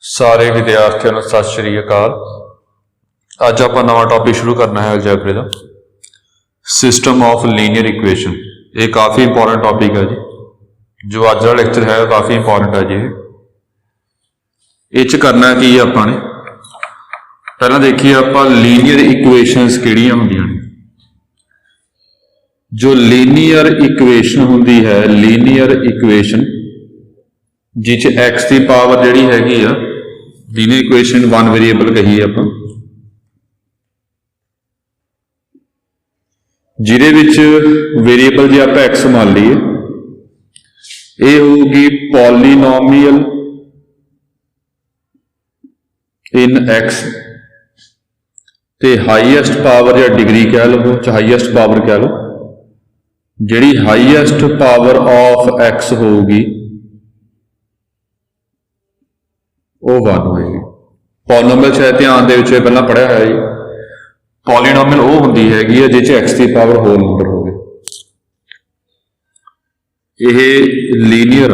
सारे विद्यार्थियों को सत श्री अकाल। अज आप नवा टॉपिक शुरू करना है अलजैबरे का सिस्टम ऑफ लीनियर इक्वेशन। ये काफ़ी इंपॉर्टेंट टॉपिक है जी, जो अज का लैक्चर है काफ़ी इंपॉर्टेंट है जी। ये करना की आपने पहला देखिए आप लीनियर इक्वेशनस किहड़ियां होंदियां ने। जो लीनियर इक्वेशन होंदी है, लीनियर इक्वेशन जिस एक्स की पावर जिहड़ी हैगी आ, लीनियर इक्वेशन वन वेरीएबल कही आप, जिहदे विच वेरीएबल जे आप एक्स मान लीए, ये होगी पॉलीनोमियल इन एक्स ते हाईएस्ट पावर या डिग्री कह लो, हाईएस्ट पावर कह लो, जिहड़ी हाईएस्ट पावर ऑफ एक्स होगी वो वन होएगी। पॉलीनोमियल शायद ध्यान दे पहला पढ़िया है जी, पॉलीनोमियल वो होंदी हैगी है जिस एक्स की पावर होल नंबर होवे। यह लीनियर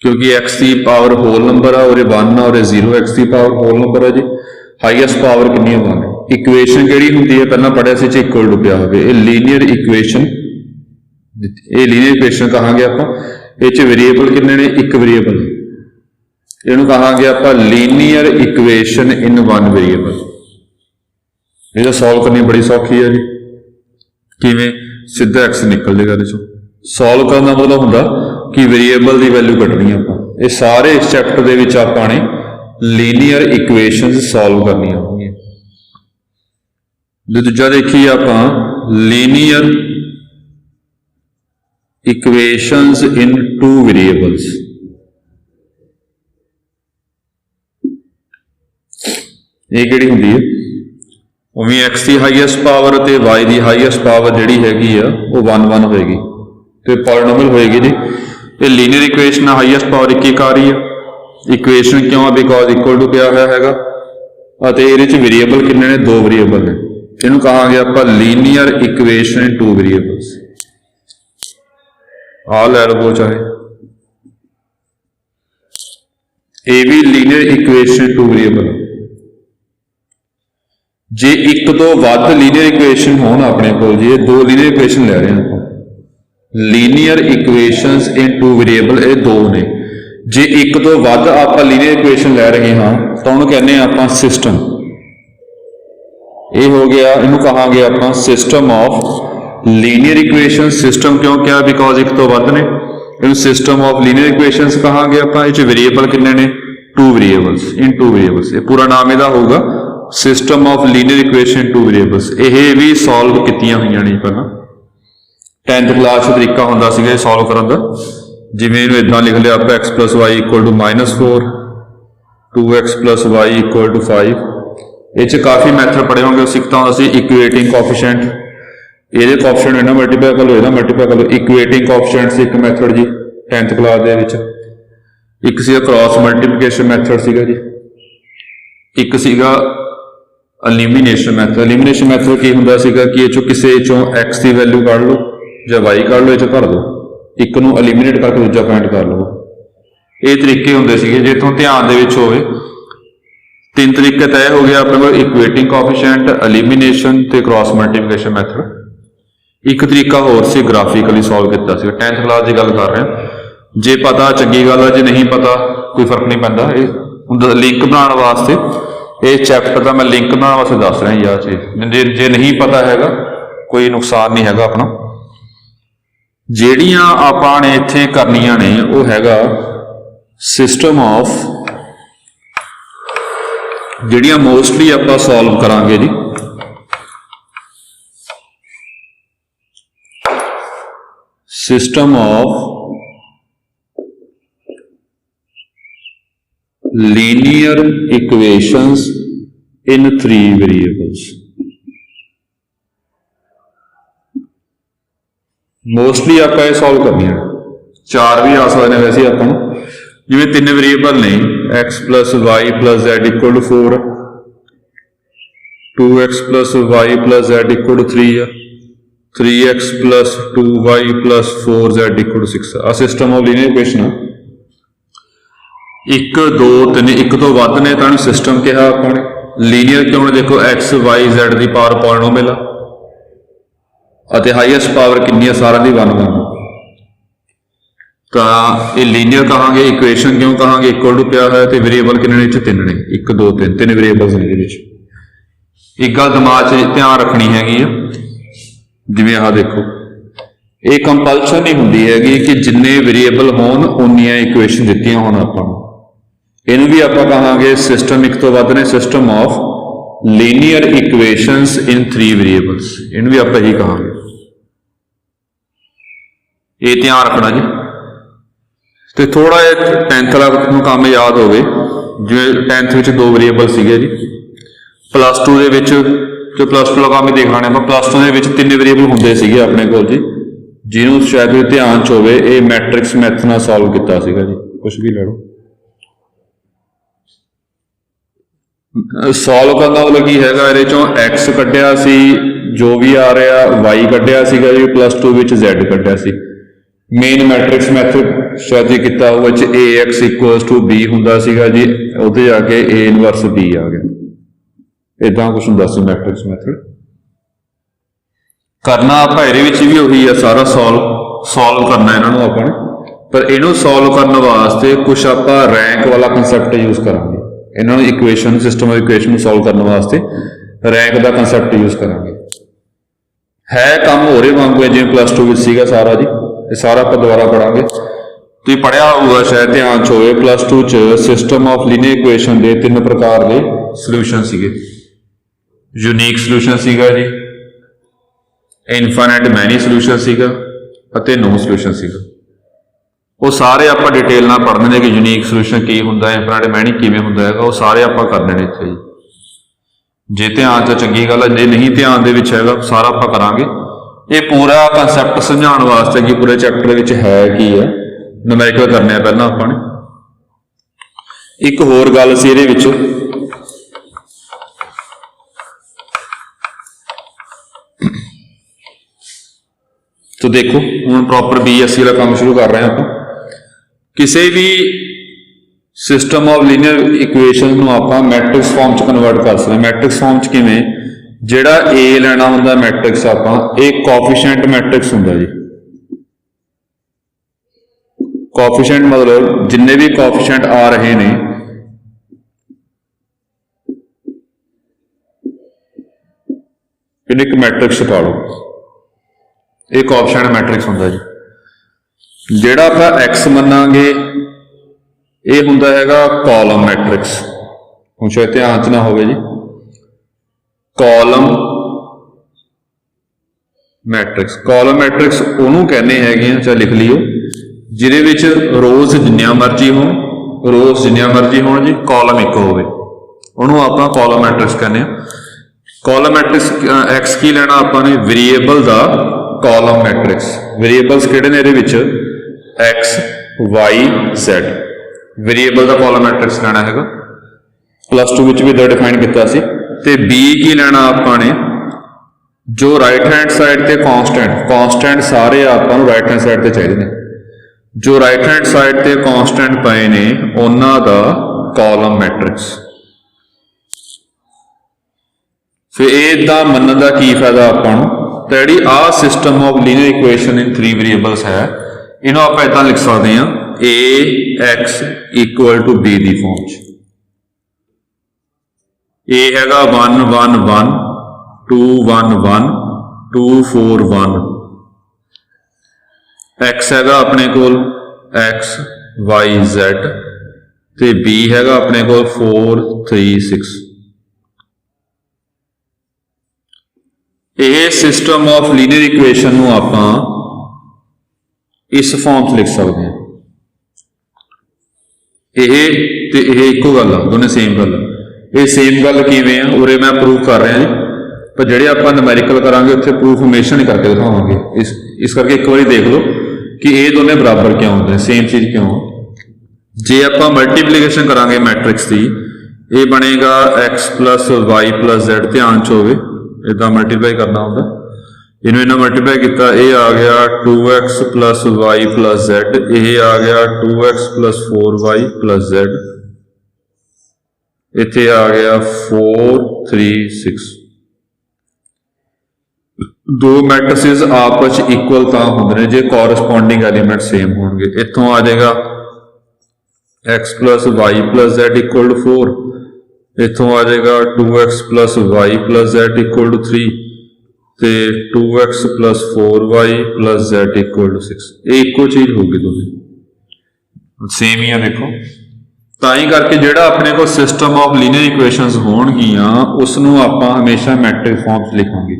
क्योंकि एक्स की पावर होल नंबर है और वन और जीरो एक्स की पावर होल नंबर है जी। हाईएस्ट पावर कितनी वन है। इक्वेशन किहड़ी हुंदी है पहला पढ़िया सी इक्वल टू पिया होवे। ये लीनियर इक्वेशन, ये लीनियर इक्वेशन कहांगे आप। ये वेरीएबल कितने ने, एक वेरीएबल, इहनूं कहांगे आप linear equation in one variable. ये सॉल्व करनी बड़ी सौखी है जी। किवें, सीधा एक्स निकल जाएगा इहदे चों। सॉल्व करने का मतलब हुंदा कि वेरीएबल की वैल्यू कटनी आपां। ये सारे इस चैप्टर दे विच आपां ने लीनियर इक्वेशनस सॉल्व करनियां होंगियां। दूजा देखिए आपां linear equations in two variables. ये किहड़ी हुंदी है, उवें एक्स की हाईएस्ट पावर ते वाई की हाईएस्ट पावर जिहड़ी हैगी आ वो वन वन होएगी तो पॉलीनोमियल होएगी जी। ये लीनियर इक्वेशन हाईएस्ट पावर एक आ रही है। इक्वेशन क्यों, बिकॉज इक्वल टू पिया होया हैगा अते इहदे च वेरीएबल कितने ने, दो वेरीएबल ने। इहनूं कहांगे आपां लीनियर इक्वेशन इन टू वेरीएबल्स। आ लै लो चाहे ये भी लीनियर इक्वेशन टू वेरीएबल। जे एक तो वध लीनियर इक्वेशन होण अपने कोल जी, दो लीनियर इक्वेशन ले रहे हैं linear equations in two variable, ये दो ने। जे एक तो वध आप लीनियर इक्वेशन ले रहे हाँ तो उन्होंने कहने आप सिस्टम। ये हो गया, इन्हों कहांगे आप system of linear equation. System क्यों क्या, बिकॉज एक तो वध ने, इन सिस्टम ऑफ लीनियर इक्वेशंस कहांगे आप। ये वेरीएबल कितने ने, two variables, in two variables. ये पूरा नाम इहदा होगा system of linear equation two variables. ये भी सॉल्व कीतियां होईयां ने पहला 10th क्लास तरीका होंदा सीगा सॉल्व करन दा। जिवें इहनूं इदां लिख लिया आप x plus y equal to -4, 2x plus y equal to 5। ये काफ़ी मैथड पढ़े होंगे। सीखता होंदा सी इक्वेटिंग कोएफिशिएंट, ये कोएफिशिएंट इहदा मल्टीप्लाई कर लो, इहदा मल्टीप्लाई कर लो। इक्वेटिंग कोएफिशिएंट एक मैथड जी 10th क्लास दे विच। एक सीगा क्रॉस मल्टीप्लिकेशन मैथड सीगा जी, एक सीगा एलिमिनेशन मैथड। एलिमिनेशन मैथड की हुंदा सीगा कि ये चों किसी चों एक्स की वैल्यू कढ़ लो या वाई कढ़ लो, ये भर दो, एक नूं एलिमिनेट करके दूजा पॉइंट कर लो। ये तरीके होंदे सीगे। जे तुहां ध्यान दे विच होवे तीन तरीके तय हो गया अपने को, इक्वेटिंग कोएफिशिएंट, एलिमिनेशन ते क्रॉस मल्टीप्लिकेशन मैथड। एक तरीका होर सी ग्राफिकली सॉल्व किया सीगा। 10th क्लास की गल कर रहे हैं। जे पता चंगी गल है, जे नहीं पता कोई फर्क नहीं पैंदा। ये लिंक बनाने वास्ते, ये चैप्टर का मैं लिंक बनाने वास्ते दस रहा यह चीज़। जे नहीं पता हैगा कोई नुकसान नहीं हैगा अपना। ਜਿਹੜੀਆਂ ਆਪਾਂ ਨੇ ਇੱਥੇ ਕਰਨੀਆਂ ਨੇ ਉਹ ਹੈਗਾ ਸਿਸਟਮ ਆਫ, ਜਿਹੜੀਆਂ ਮੋਸਟਲੀ ਆਪਾਂ ਸੋਲਵ ਕਰਾਂਗੇ ਜੀ। System of linear equations in 3 variables. Mostly आप सॉल्व करनी है, चार भी आ सकते हैं वैसे आप जिमें 3 वेरीएबल ने, x plus y plus z equal to 4, 2x plus y plus z equal to 3 है, 3x plus 2y plus 4z equal to 6 आ सिस्टम ऑफ लीनियर इक्वेशन। 1 2 3 1 ਤੋਂ ਵੱਧ ਨੇ ਤਾਂ ਸਿਸਟਮ ਕਿਹਾ ਆਪਾਂ ਨੇ। ਲੀਨੀਅਰ ਕਿਉਂ ਨੇ? ਦੇਖੋ x y z ਦੀ ਪਾਵਰ ਪੋਲੀਨੋਮੀਅਲ ਆ ਅਤੇ ਹਾਈਐਸਟ ਪਾਵਰ ਕਿੰਨੀ ਆ? ਸਾਰਿਆਂ ਦੀ 1 1। ਤਾਂ ਇਹ ਲੀਨੀਅਰ ਕਹਾਂਗੇ। ਇਕੁਏਸ਼ਨ ਕਿਉਂ ਕਹਾਂਗੇ? ਇਕੁਅਲ ਟੂ ਪਿਆ ਹੋਇਆ ਤੇ ਵੇਰੀਏਬਲ ਕਿੰਨੇ ਨੇ? ਇਹ 'ਚ 3 ਨੇ। 1 2 3 3 ਵੇਰੀਏਬਲਸ ਨੇ ਇਹਦੇ ਵਿੱਚ। ਇੱਕ ਗੱਲ ਦਿਮਾਗ 'ਚ ਧਿਆਨ ਰੱਖਣੀ ਹੈਗੀ ਆ, ਜਿਵੇਂ ਆਹ ਦੇਖੋ, ਇਹ ਕੰਪਲਸ਼ਨ ਨਹੀਂ ਹੁੰਦੀ ਹੈਗੀ ਕਿ ਜਿੰਨੇ ਵੇਰੀਏਬਲ ਹੋਣ ਉਨੀਆਂ ਇਕੁਏਸ਼ਨ ਦਿੱਤੀਆਂ ਹੋਣ ਆਪਾਂ ਨੂੰ। ਇਹਨੂੰ ਵੀ ਆਪਾਂ ਕਹਾਂਗੇ ਸਿਸਟਮ 1 ਤੋਂ ਵੱਧ ਨੇ, system of linear equations in 3 variables. ਇਹਨੂੰ ਵੀ ਆਪਾਂ ਇਹੀ ਕਹਾਂਗੇ। ਇਹ ਧਿਆਨ ਰੱਖਣਾ ਜੀ। ਤੇ ਥੋੜਾ ਜਿਹਾ 10th ਵਾਲਾ ਨੂੰ ਕੰਮ ਯਾਦ ਹੋਵੇ, ਜਿਵੇਂ 10th ਵਿੱਚ 2 ਵੇਰੀਏਬਲ ਸੀਗੇ ਜੀ। ਪਲੱਸ 2 ਦੇ ਵਿੱਚ ਤੇ ਪਲੱਸ 2 ਦਾ ਕੰਮ ਹੀ ਦੇਖ ਲੈਣੇ ਆਪਾਂ। ਪਲੱਸ 2 ਦੇ ਵਿੱਚ 3 ਵੇਰੀਏਬਲ ਹੁੰਦੇ ਸੀਗੇ ਆਪਣੇ ਕੋਲ ਜੀ, ਜਿਹਨੂੰ ਸ਼ਾਇਦ ਧਿਆਨ 'ਚ ਹੋਵੇ। ਇਹ ਮੈਟ੍ਰਿਕਸ ਮੈਥਡ ਨਾਲ ਸੋਲਵ ਕੀਤਾ ਸੀਗਾ ਜੀ। ਕੁਛ ਵੀ ਲੈ ਲਓ। ਸੋਲਵ ਕਰਨ ਦਾ ਮਤਲਬ ਕੀ ਹੈਗਾ? ਇਹਦੇ ਚੋਂ x ਕੱਢਿਆ ਸੀ, ਜੋ ਵੀ ਆ ਰਿਹਾ, y ਕੱਢਿਆ ਸੀਗਾ ਜੀ, ਪਲੱਸ 2 ਵਿੱਚ z ਕੱਢਿਆ ਸੀ। ਮੇਨ ਮੈਟ੍ਰਿਕਸ ਮੈਥਡ ਸ਼ਾਇਦ ਇਹ ਕੀਤਾ ਹੋਊਗਾ, ਚ ax = b ਹੁੰਦਾ ਸੀਗਾ ਜੀ, ਉਹਦੇ ਜਾ ਕੇ a ਇਨਵਰਸ b ਆ ਗਿਆ। ਇਦਾਂ ਕੁਛ ਹੁੰਦਾ ਸੀ ਮੈਟ੍ਰਿਕਸ ਮੈਥਡ। ਕਰਨਾ ਆਪਾਂ ਇਹਦੇ ਵਿੱਚ ਵੀ ਉਹੀ ਆ, ਸਾਰਾ ਸੋਲਵ ਕਰਨਾ ਇਹਨਾਂ ਨੂੰ ਆਪਾਂ ਨੇ। ਪਰ ਇਹਨੂੰ ਸੋਲਵ ਕਰਨ ਵਾਸਤੇ ਕੁਛ ਆਪਾਂ ਰੈਂਕ ਵਾਲਾ ਕੰਸੈਪਟ ਯੂਜ਼ ਕਰਾਂਗੇ। ਇਹਨਾਂ ਨੂੰ ਇਕੁਏਸ਼ਨ, ਸਿਸਟਮ ਆਫ ਇਕੁਏਸ਼ਨ ਨੂੰ ਸੋਲਵ ਕਰਨ ਵਾਸਤੇ ਰੈਂਕ ਦਾ ਕੰਸੈਪਟ ਯੂਜ਼ ਕਰਾਂਗੇ। ਹੈ ਕੰਮ ਹੋਰੇ ਵਾਂਗੂ ਜਿਵੇਂ ਪਲੱਸ 2 ਵਿੱਚ ਸੀਗਾ ਸਾਰਾ ਜੀ। ਇਹ ਸਾਰਾ ਆਪਾਂ ਦੁਬਾਰਾ ਪੜਾਂਗੇ। ਤੁਸੀਂ ਪੜਿਆ ਹੋਊਗਾ ਸ਼ਾਇਦ, ਧਿਆਨ 'ਚ ਹੋਵੇ, ਪਲੱਸ 2 'ਚ ਸਿਸਟਮ ਆਫ ਲੀਨੀਅਰ ਇਕੁਏਸ਼ਨ ਦੇ 3 ਪ੍ਰਕਾਰ ਦੇ ਸੋਲੂਸ਼ਨ ਸੀਗੇ। ਯੂਨੀਕ ਸੋਲੂਸ਼ਨ ਸੀਗਾ ਜੀ, ਇਨਫਾਈਨਾਈਟ ਮੈਨੀ ਸੋਲੂਸ਼ਨ ਸੀਗਾ ਅਤੇ ਨੋ ਸੋਲੂਸ਼ਨ ਸੀਗਾ। ਉਹ ਸਾਰੇ ਆਪਾਂ ਡਿਟੇਲ ਨਾਲ ਪੜ੍ਹਨੇ ਨੇ ਕਿ ਯੂਨੀਕ ਸੋਲੂਸ਼ਨ ਕੀ ਹੁੰਦਾ, ਇਨਫਾਈਨਾਈਟ ਮੈਨੀ ਕਿਵੇਂ ਹੁੰਦਾ ਹੈਗਾ। ਉਹ ਸਾਰੇ ਆਪਾਂ ਕਰਨੇ ਨੇ ਇੱਥੇ ਜੀ। ਜੇ ਧਿਆਨ 'ਚ ਚੰਗੀ ਗੱਲ ਹੈ, ਜੇ ਨਹੀਂ ਧਿਆਨ ਦੇ ਵਿੱਚ ਹੈਗਾ, ਸਾਰਾ ਆਪਾਂ ਕਰਾਂਗੇ। ਇਹ ਪੂਰਾ ਕਨਸੈਪਟ ਸਮਝਾਉਣ ਵਾਸਤੇ ਕਿ ਪੂਰੇ ਚੈਪਟਰ ਵਿੱਚ ਹੈ ਕੀ ਹੈ, ਨੂਮੈਰੀਕਲ ਕਰਨੇ ਆ ਪਹਿਲਾਂ ਆਪਾਂ ਨੇ। ਇੱਕ ਹੋਰ ਗੱਲ ਸੀ ਇਹਦੇ ਵਿੱਚ, ਤੋ ਦੇਖੋ ਹੁਣ ਪ੍ਰੋਪਰ BSc ਵਾਲਾ ਕੰਮ ਸ਼ੁਰੂ ਕਰ ਰਹੇ ਹਾਂ ਆਪਾਂ। ਕਿਸੇ ਵੀ ਸਿਸਟਮ ਆਫ ਲੀਨੀਅਰ ਇਕੁਏਸ਼ਨ ਨੂੰ ਆਪਾਂ ਮੈਟ੍ਰਿਕਸ ਫਾਰਮ 'ਚ ਕਨਵਰਟ ਕਰ ਸਕਦੇ ਹਾਂ। ਮੈਟ੍ਰਿਕਸ ਫਾਰਮ 'ਚ ਕਿਵੇਂ? ਜਿਹੜਾ A ਲੈਣਾ ਹੁੰਦਾ ਮੈਟ੍ਰਿਕਸ ਆਪਾਂ, ਇਹ ਕੋਐਫੀਸ਼ੀਐਂਟ ਮੈਟ੍ਰਿਕਸ ਹੁੰਦਾ ਜੀ। ਕੋਐਫੀਸ਼ੀਐਂਟ ਮਤਲਬ ਜਿੰਨੇ ਵੀ ਕੋਐਫੀਸ਼ੀਐਂਟ ਆ ਰਹੇ ਨੇ, ਇਹਨੂੰ ਇੱਕ ਮੈਟ੍ਰਿਕਸ ਪਾ ਲਓ। ਇਹ ਕੋਐਫੀਸ਼ੀਐਂਟ ਮੈਟ੍ਰਿਕਸ ਹੁੰਦਾ ਜੀ। ਜਿਹੜਾ ਆਪਾਂ x ਮੰਨਾਂਗੇ ਇਹ ਹੁੰਦਾ ਹੈਗਾ ਕਾਲਮ ਮੈਟ੍ਰਿਕਸ। ਹੁਣ ਸ਼ਾਇਦ ਧਿਆਨ 'ਚ ਨਾ ਹੋਵੇ ਜੀ, ਕਾਲਮ ਮੈਟ੍ਰਿਕਸ। ਕਾਲਮ ਮੈਟ੍ਰਿਕਸ ਉਹਨੂੰ ਕਹਿੰਦੇ ਹੈਗੇ ਆ, ਚਾਹੇ ਲਿਖ ਲਿਓ, ਜਿਹਦੇ ਵਿੱਚ ਰੋਜ਼ ਜਿੰਨੀਆਂ ਮਰਜ਼ੀ ਹੋਣ ਜੀ, ਕਾਲਮ ਇੱਕ ਹੋਵੇ, ਉਹਨੂੰ ਆਪਾਂ ਕਾਲਮ ਮੈਟ੍ਰਿਕਸ ਕਹਿੰਦੇ ਆ। ਕਾਲਮ ਮੈਟ੍ਰਿਕਸ x ਕੀ ਲੈਣਾ ਆਪਾਂ ਨੇ? ਵੇਰੀਏਬਲ ਦਾ ਕਾਲਮ ਮੈਟ੍ਰਿਕਸ। ਵੇਰੀਏਬਲਸ ਕਿਹੜੇ ਨੇ ਇਹਦੇ ਵਿੱਚ? x y z। ਵੇਰੀਏਬਲ ਦਾ ਕਾਲਮ ਮੈਟ੍ਰਿਕਸ ਲੈਣਾ ਹੈਗਾ। ਪਲੱਸ 2 ਵਿੱਚ ਵੀ ਇਦਾਂ ਡਿਫਾਈਨ ਕੀਤਾ ਸੀ। ਤੇ b ਕੀ ਲੈਣਾ ਆਪਾਂ ਨੇ? ਜੋ ਰਾਈਟ ਹੈਂਡ ਸਾਈਡ ਤੇ ਕਾਂਸਟੈਂਟ ਸਾਰੇ ਆਪਾਂ ਨੂੰ ਰਾਈਟ ਹੈਂਡ ਸਾਈਡ ਤੇ ਚਾਹੀਦੇ ਨੇ। ਜੋ ਰਾਈਟ ਹੈਂਡ ਸਾਈਡ ਤੇ ਕਾਂਸਟੈਂਟ ਪਏ ਨੇ ਉਹਨਾਂ ਦਾ ਕਾਲਮ ਮੈਟ੍ਰਿਕਸ। ਫਿਰ ਇਹਦਾ ਮੰਨਣ ਦਾ ਕੀ ਫਾਇਦਾ ਆਪਾਂ ਨੂੰ? ਤਾਂ ਜਿਹੜੀ ਆਹ system of linear equation in 3 variables ਹੈ, ਇਹਨੂੰ ਆਪਾਂ ਇਦਾਂ ਲਿਖ ਸਕਦੇ ਹਾਂ ax = b ਦੀ ਫਾਰਮ 'ਚ। a ਹੈਗਾ 1 1 1 2 1 1 2 4 1। x ਹੈਗਾ ਆਪਣੇ ਕੋਲ x y z ਤੇ b ਹੈਗਾ ਆਪਣੇ ਕੋਲ 4 3 6। ਇਹ ਸਿਸਟਮ ਆਫ ਲੀਨੀਅਰ ਇਕੁਏਸ਼ਨ ਨੂੰ ਆਪਾਂ ਇਸ ਫਾਰਮ 'ਚ ਲਿਖ ਸਕਦੇ ਹਾਂ। ਇਹ ਤੇ ਇਹ ਇੱਕੋ ਗੱਲ ਆ, ਦੋਨੇ ਸੇਮ ਗੱਲ ਆ। ਇਹ ਸੇਮ ਗੱਲ ਕਿਵੇਂ ਆ? ਉਰੇ ਮੈਂ ਪ੍ਰੂਫ ਕਰ ਰਿਹਾ ਜੀ, ਪਰ ਜਿਹੜੇ ਆਪਾਂ ਨੂਮੈਰੀਕਲ ਕਰਾਂਗੇ ਉੱਥੇ ਪ੍ਰੂਫ ਹਮੇਸ਼ਾ ਨਹੀਂ ਕਰਕੇ ਦਿਖਾਵਾਂਗੇ। ਇਸ ਕਰਕੇ ਇੱਕ ਵਾਰੀ ਦੇਖ ਲਓ ਕਿ ਇਹ ਦੋਨੇ ਬਰਾਬਰ ਕਿਉਂ ਹੁੰਦੇ, ਸੇਮ ਚੀਜ਼ ਕਿਉਂ। ਜੇ ਆਪਾਂ ਮਲਟੀਪਲੀਕੇਸ਼ਨ ਕਰਾਂਗੇ ਮੈਟ੍ਰਿਕਸ ਦੀ, ਇਹ ਬਣੇਗਾ x + y + z। ਧਿਆਨ 'ਚ ਹੋਵੇ, ਇਦਾਂ ਮਲਟੀਪਲਾਈ ਕਰਨਾ ਹੁੰਦਾ। इन्हों इन्ना मल्टीप्लाई किया, ये आ गया 2x plus y plus Z, ये आ गया 2x plus 4y plus Z, इत्थे आ गया 4 3 6। दो मैट्रिसेस आपस इक्वल तां होंदे ने जे कॉरस्पॉन्डिंग एलीमेंट सेम होणगे। इत्थों आ जाएगा x plus y plus z equal to 4, इत्थों आ जाएगा 2x plus y plus z equal to 3 ਤੇ 2x plus 4y plus z equal to 6। ये इको चीज होगी, दोनों सेम ही है। देखो ताई करके जिहड़ा अपने को सिस्टम ऑफ लीनियर इक्वेशनस होणगियां उसनूं आपां हमेशा मैट्रिक्स फॉर्म च लिखांगे।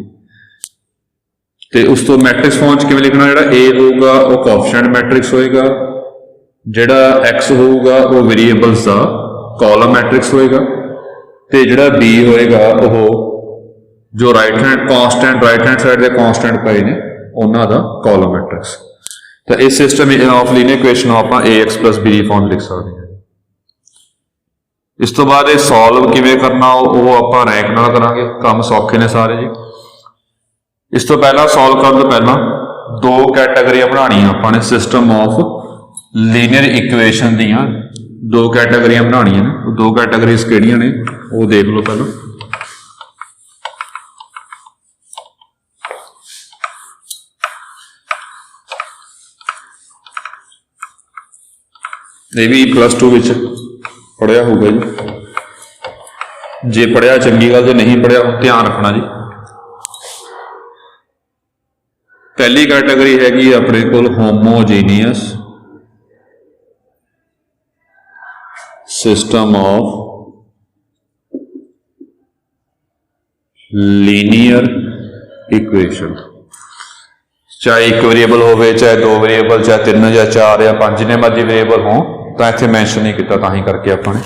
ते उस तो मैट्रिक्स फॉर्म च किवें लिखना, जिहड़ा a होगा वो कोएफिशिएंट मैट्रिक्स होएगा, जिहड़ा x होगा वो वेरीएबल्स दा कॉलम मैट्रिक्स होएगा, ते जिहड़ा b होएगा वो जो right hand constant right hand side के कॉन्स्टेंट पे ने उन्हों का कॉलम मैट्रिक्स। तो इस सिस्टम ऑफ लीनियर इक्वेशन आप ax प्लस b फॉर्म लिख सकते हैं। इस तो बाद ये सॉल्व किवें करना वो आप रैंक नाल करांगे, काम सौखे ने सारे जी। इस तो पहला सॉल्व करने तो पहला दो कैटेगरियां बनानियां आपने सिस्टम ऑफ लीनियर इक्वेशन दियां दो कैटेगरियां बनानियां ने। दो कैटेगरीज किहड़ियां ने वो देख लो पहला। ये भी प्लस 2 पढ़िया होगा जी, जे पढ़िया चंगी गल, जे नहीं पढ़िया ध्यान रखना जी। पहली कैटेगरी हैगी अपने कोल homogeneous system of linear equation, चाहे एक वेरीएबल हो, चाहे दो वेरीएबल, चाहे 3 या 4 या 5 जिन्ने मर्जी वेरीएबल हो, तो इत्थे मैंशन नहीं किया, तां ही करके आपने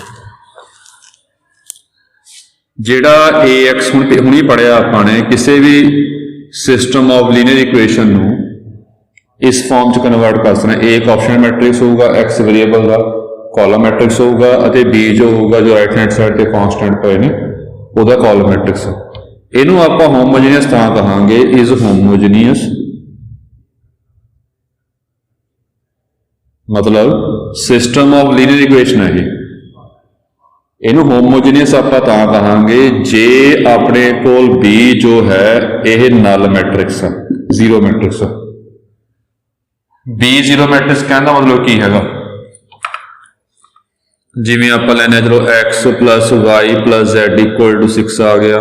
जिहड़ा ax हुण ही पढ़िया आपने किसी भी सिस्टम ऑफ लीनियर इक्वेशन नूं इस फॉर्म च कन्वर्ट कर सकते। a कोएफिशिएंट मैट्रिक्स होगा, x वेरीएबल का कॉलम मैट्रिक्स होगा, और b जो होगा जो राइट हैंड साइड ते कॉन्स्टेंट पे ने उहदा कॉलम मैट्रिक्स। इहनूं आपां होमोजीनियस तां कहांगे, इज होमोजीनियस मतलब सिस्टम ऑफ लीनियर इक्वेशन है। इनू होमोजीनियस आप कहांगे जे अपने कोल बी जो है यह नल मैट्रिक्स है, जीरो मैट्रिक्स है। बी जीरो मैट्रिक्स कहने का मतलब की है, जिमें आप लेने चलो x plus y plus z equal to 6 आ गया,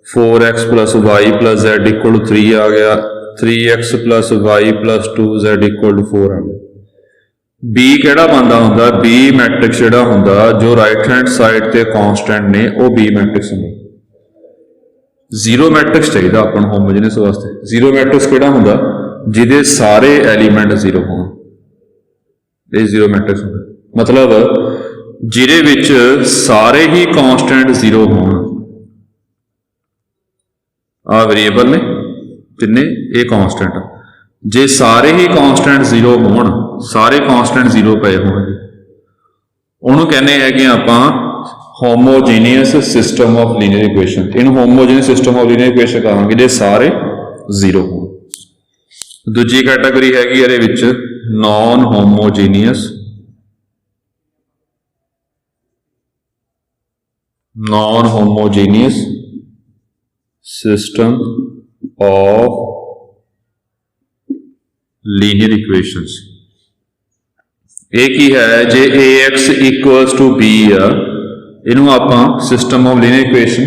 4x plus y plus z equal to 3 आ गया, 3x plus y plus 2z equal to 4 आ गया। बी केड़ा बनता होंदा, बी मैट्रिक्स जिहड़ा होंदा जो राइट हैंड साइड ते कांस्टेंट ने वो बी मैट्रिक्स होंदा। जीरो मैट्रिक्स चाहिए अपन होमोजीनियस वास्ते। जीरो मैट्रिक्स केड़ा होंदा जिहदे सारे एलीमेंट जीरो होण, ये जीरो मैट्रिक्स होंदा। मतलब जिहदे विच सारे ही कांस्टेंट जीरो होण, आ वेरीएबल ने जिन्ने ये कांस्टेंट, जे सारे ही कांस्टेंट जीरो होण, सारे कांस्टेंट जीरो पे होणगे, उहनूं कहने है कि आपां homogeneous system of linear equation. इन homogeneous system of linear equation कहांगे जे सारे जीरो होण। दूजी कैटेगरी हैगी इहदे विच non homogeneous system of linear equations. एक ही है जे ax इक्वल्स टू b आ, इनू आपां system of linear equation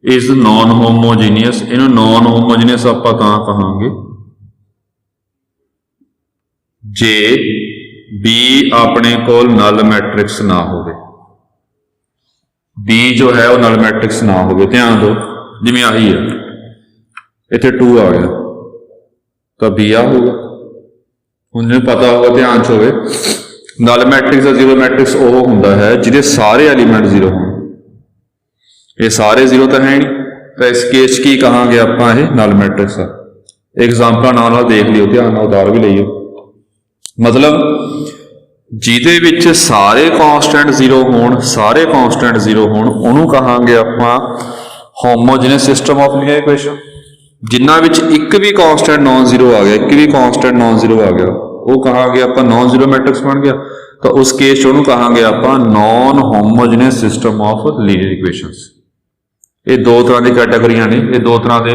is non homogeneous. इनू नॉन होमोजीनियस आपां तां कहांगे जे b अपने कोल नल मैट्रिक्स ना होवे, b जो है वो नल मैट्रिक्स ना होवे। ध्यान दो जिवें आही है इत्थे 2 आ गया तो b आ होगा। उन्हें पता होगा ध्यान च होवे नल मैट्रिक्स का जीरो मैट्रिक्स वो होंदा है जिहदे सारे एलीमेंट जीरो होण। ये सारे जीरो तो है नहीं, तो इस केस की कहांगे आपां ये नल मैट्रिक्स आ। एग्जाम्पल नाल देख लियो, ध्यान नाल उधार भी लईओ। मतलब जिहदे विच सारे कांस्टेंट जीरो होण, सारे कांस्टेंट जीरो होण, उहनूं कहांगे आपां homogeneous system of linear equation. जिन्ना विच एक भी कॉन्स्टेंट नॉन जीरो आ गया, एक भी कॉन्स्टेंट नॉन जीरो आ गया, वो कहांगे आप नॉन जीरो मैट्रिक्स बन गया। तो उस केस उन्होंने कहांगे आप non homogeneous system of linear equations. ये दो तरह की कैटेगरियां ने, ये दो तरह के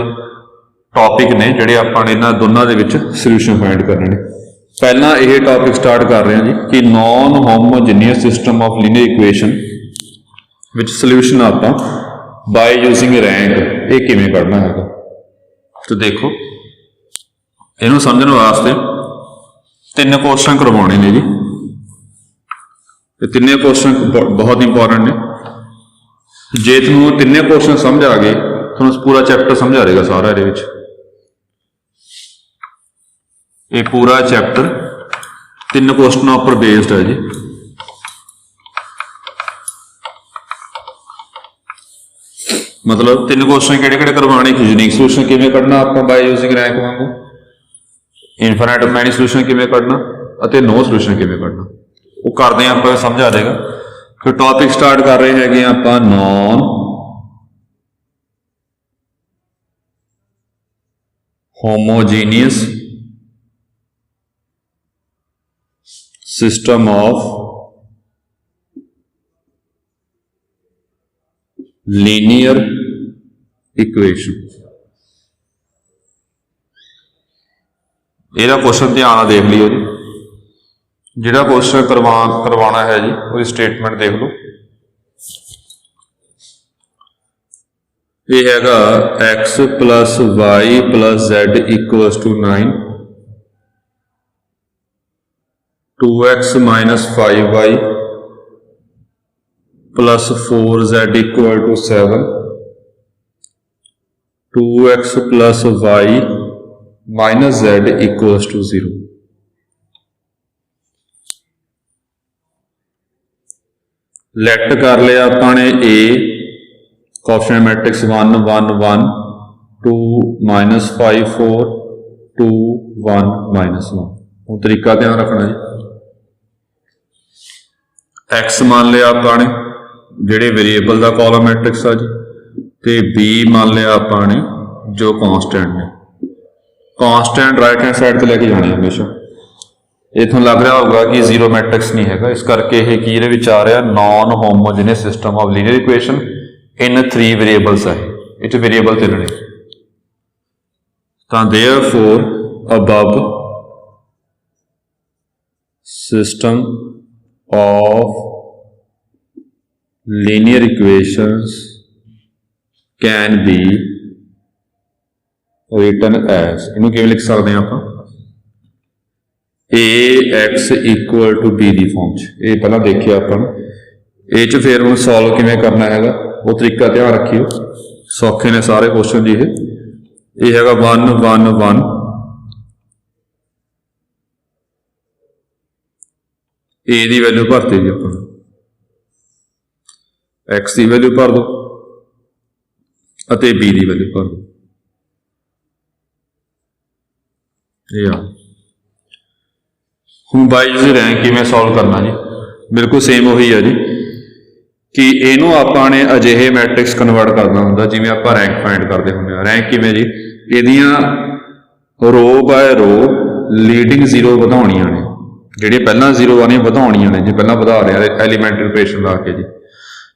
टॉपिक ने जिहड़े आपां इन्हां दोनों दे विच सॉल्यूशन फाइंड करने ने। पहला ये टॉपिक स्टार्ट कर रहे हैं जी कि non homogeneous system of linear equation which solution आपां बाय यूजिंग रैंक ये किवें करना है। तो देखो इहनूं समझण वास्ते तीन क्वेश्चन करवाने ने जी। तिने क्वेश्चन बहुत इंपॉर्टेंट ने। जे तुहानूं तिने क्वेश्चन समझ आ गए तुहानूं पूरा चैप्टर समझ आ जाएगा सारा। ये पूरा चैप्टर तीन क्वेश्चनों पर बेस्ड है जी। मतलब तीन क्वेश्चन किहड़े-किहड़े करवाने, यूनिक सॉल्यूशन किवें कढना आपां बाय यूजिंग रैंक वांगू, इनफाइनाइट मैनी सॉल्यूशन किवें कढना अते नो सॉल्यूशन किवें कढना, वो करते हैं आप समझ आ जाएगा। फिर टॉपिक स्टार्ट कर रहे हैं आप non homogeneous system of linear equation. ਇਹਦਾ क्वेश्चन ध्यान ਨਾਲ देख लियो जी। ਜਿਹੜਾ क्वेश्चन करवाना है जी वो स्टेटमेंट देख लो। ये हैगा x plus y plus z equals to 9, 2x minus 5y plus 4z equal to 7, 2x plus y minus z equals to 0। लेट कर लिया आपने A coefficient matrix 1 1 1 2 minus 5 4 2 1 minus 1। वो तरीका ध्यान रखना जी। एक्स मान लिया आपने जिहड़े वेरिएबल का कॉलम मैट्रिक्स आ जी, ते बी मान लिया आपने जो कॉन्स्टेंट ने। कॉन्स्टेंट राइट हैंड साइड ते लेके जाने हमेशा। इथों लग रहा होगा कि जीरो मैट्रिक्स नहीं है, इस करके ये की आ रहा non homogeneous system of linear equation in 3 variables है। ये वेरिएबल 3 ने। तो therefore above system of linear equations can be written as, इनू किवें लिख सकते हैं आप ax इक्वल टू बी की फॉर्म च। ये पहला देखिए अपन ए च, फिर हम सॉल्व किवें करना है वो तरीका ध्यान रखियो। सौखे ने सारे क्वेश्चन जी। ये हैगा 1 1 1 ए की वैल्यू भरते जी अपन, एक्स की वैल्यू भर दो अते बी की वैल्यू भर दो। ये हम बाय यूजिंग रैंक किवें सॉल्व करना जी, बिल्कुल सेम वही है जी कि इनू आपने अजिहे मैट्रिक्स कन्वर्ट करना होंगे जिवें आपां रैंक फाइंड करते होंगे। रैंक किवें जी, इहदियां रो बाय रो लीडिंग जीरो वधाउणियां ने, जिहड़ियां पहलां जीरो आने वधाउणियां ने जी। पहलां वधा रहे एलीमेंटरी ऑपरेशन ला के जी।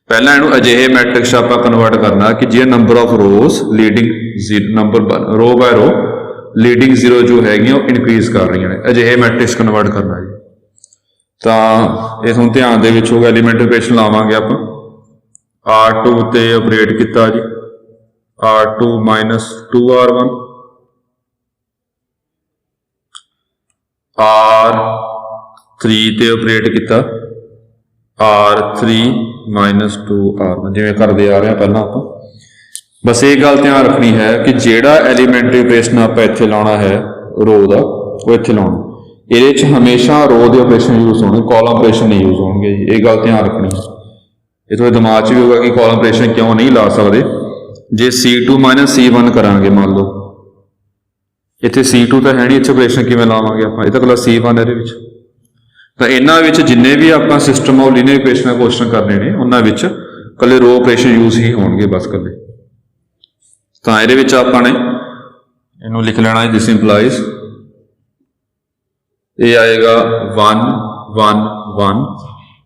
पहलां इहनूं अजिहे मैट्रिक्स आपां कन्वर्ट करना कि जिहड़े number of rows leading number row by row leading zero जो है इनक्रीज कर रही हैं, अजिहे मैट्रिक्स कन्वर्ट करना जी। तो इस ध्यान दे विच होगा एलीमेंटरी ऑपरेशन लावांगे आप R2 ते ऑपरेट किया जी, R2 माइनस 2R1, R3 ते ऑपरेट किया R3 माइनस 2R1, जिवें करते आ रहे हैं पहला आप। बस ये गल ध्यान रखनी है कि जेड़ा एलीमेंटरी ऑपरेशन आप इत्थे लाना है रो का वो इत्थे लाना। ये हमेशा रो के ऑपरेशन यूज होने, कॉलम ऑपरेशन नहीं यूज होंगे। ये गल ध्यान रखनी है। ये थोड़े दिमाग च भी होगा कि कॉलम ऑपरेशन क्यों नहीं ला सकते। जे C2 माइनस C1 करांगे, मान लो इत्थे C2 तो है नहीं, इत्थे ऑपरेशन किवें लावांगे आप, ये तो कला C1 है। तो इन्हां जिन्ने भी आप system of linear equation question करने ने उन्हां कले रो ऑपरेशन यूज ही होंगे बस कले। तो ये आपने इनू लिख लेना है, दिस इंप्लाइज ये आएगा 1 1 1,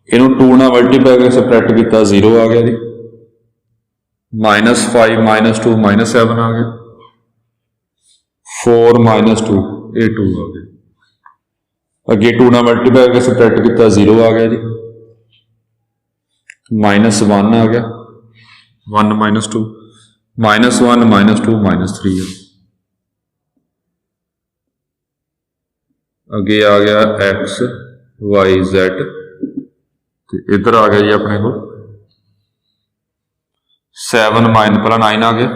इनू 2 ना मल्टीप्लाई करके सबट्रैक्ट किया 0 आ गया जी, -5 -2 -7 आ गया, 4 -2 ये 2 आ गया, अगे 2 ना मल्टीप्लाई करके सबट्रैक्ट किया 0 आ गया जी, -1 आ गया, 1 -2 -1 -2 -3 है, अगे आ गया x y z, इधर आ गया जी अपने को 7 पहला 9 आ गया,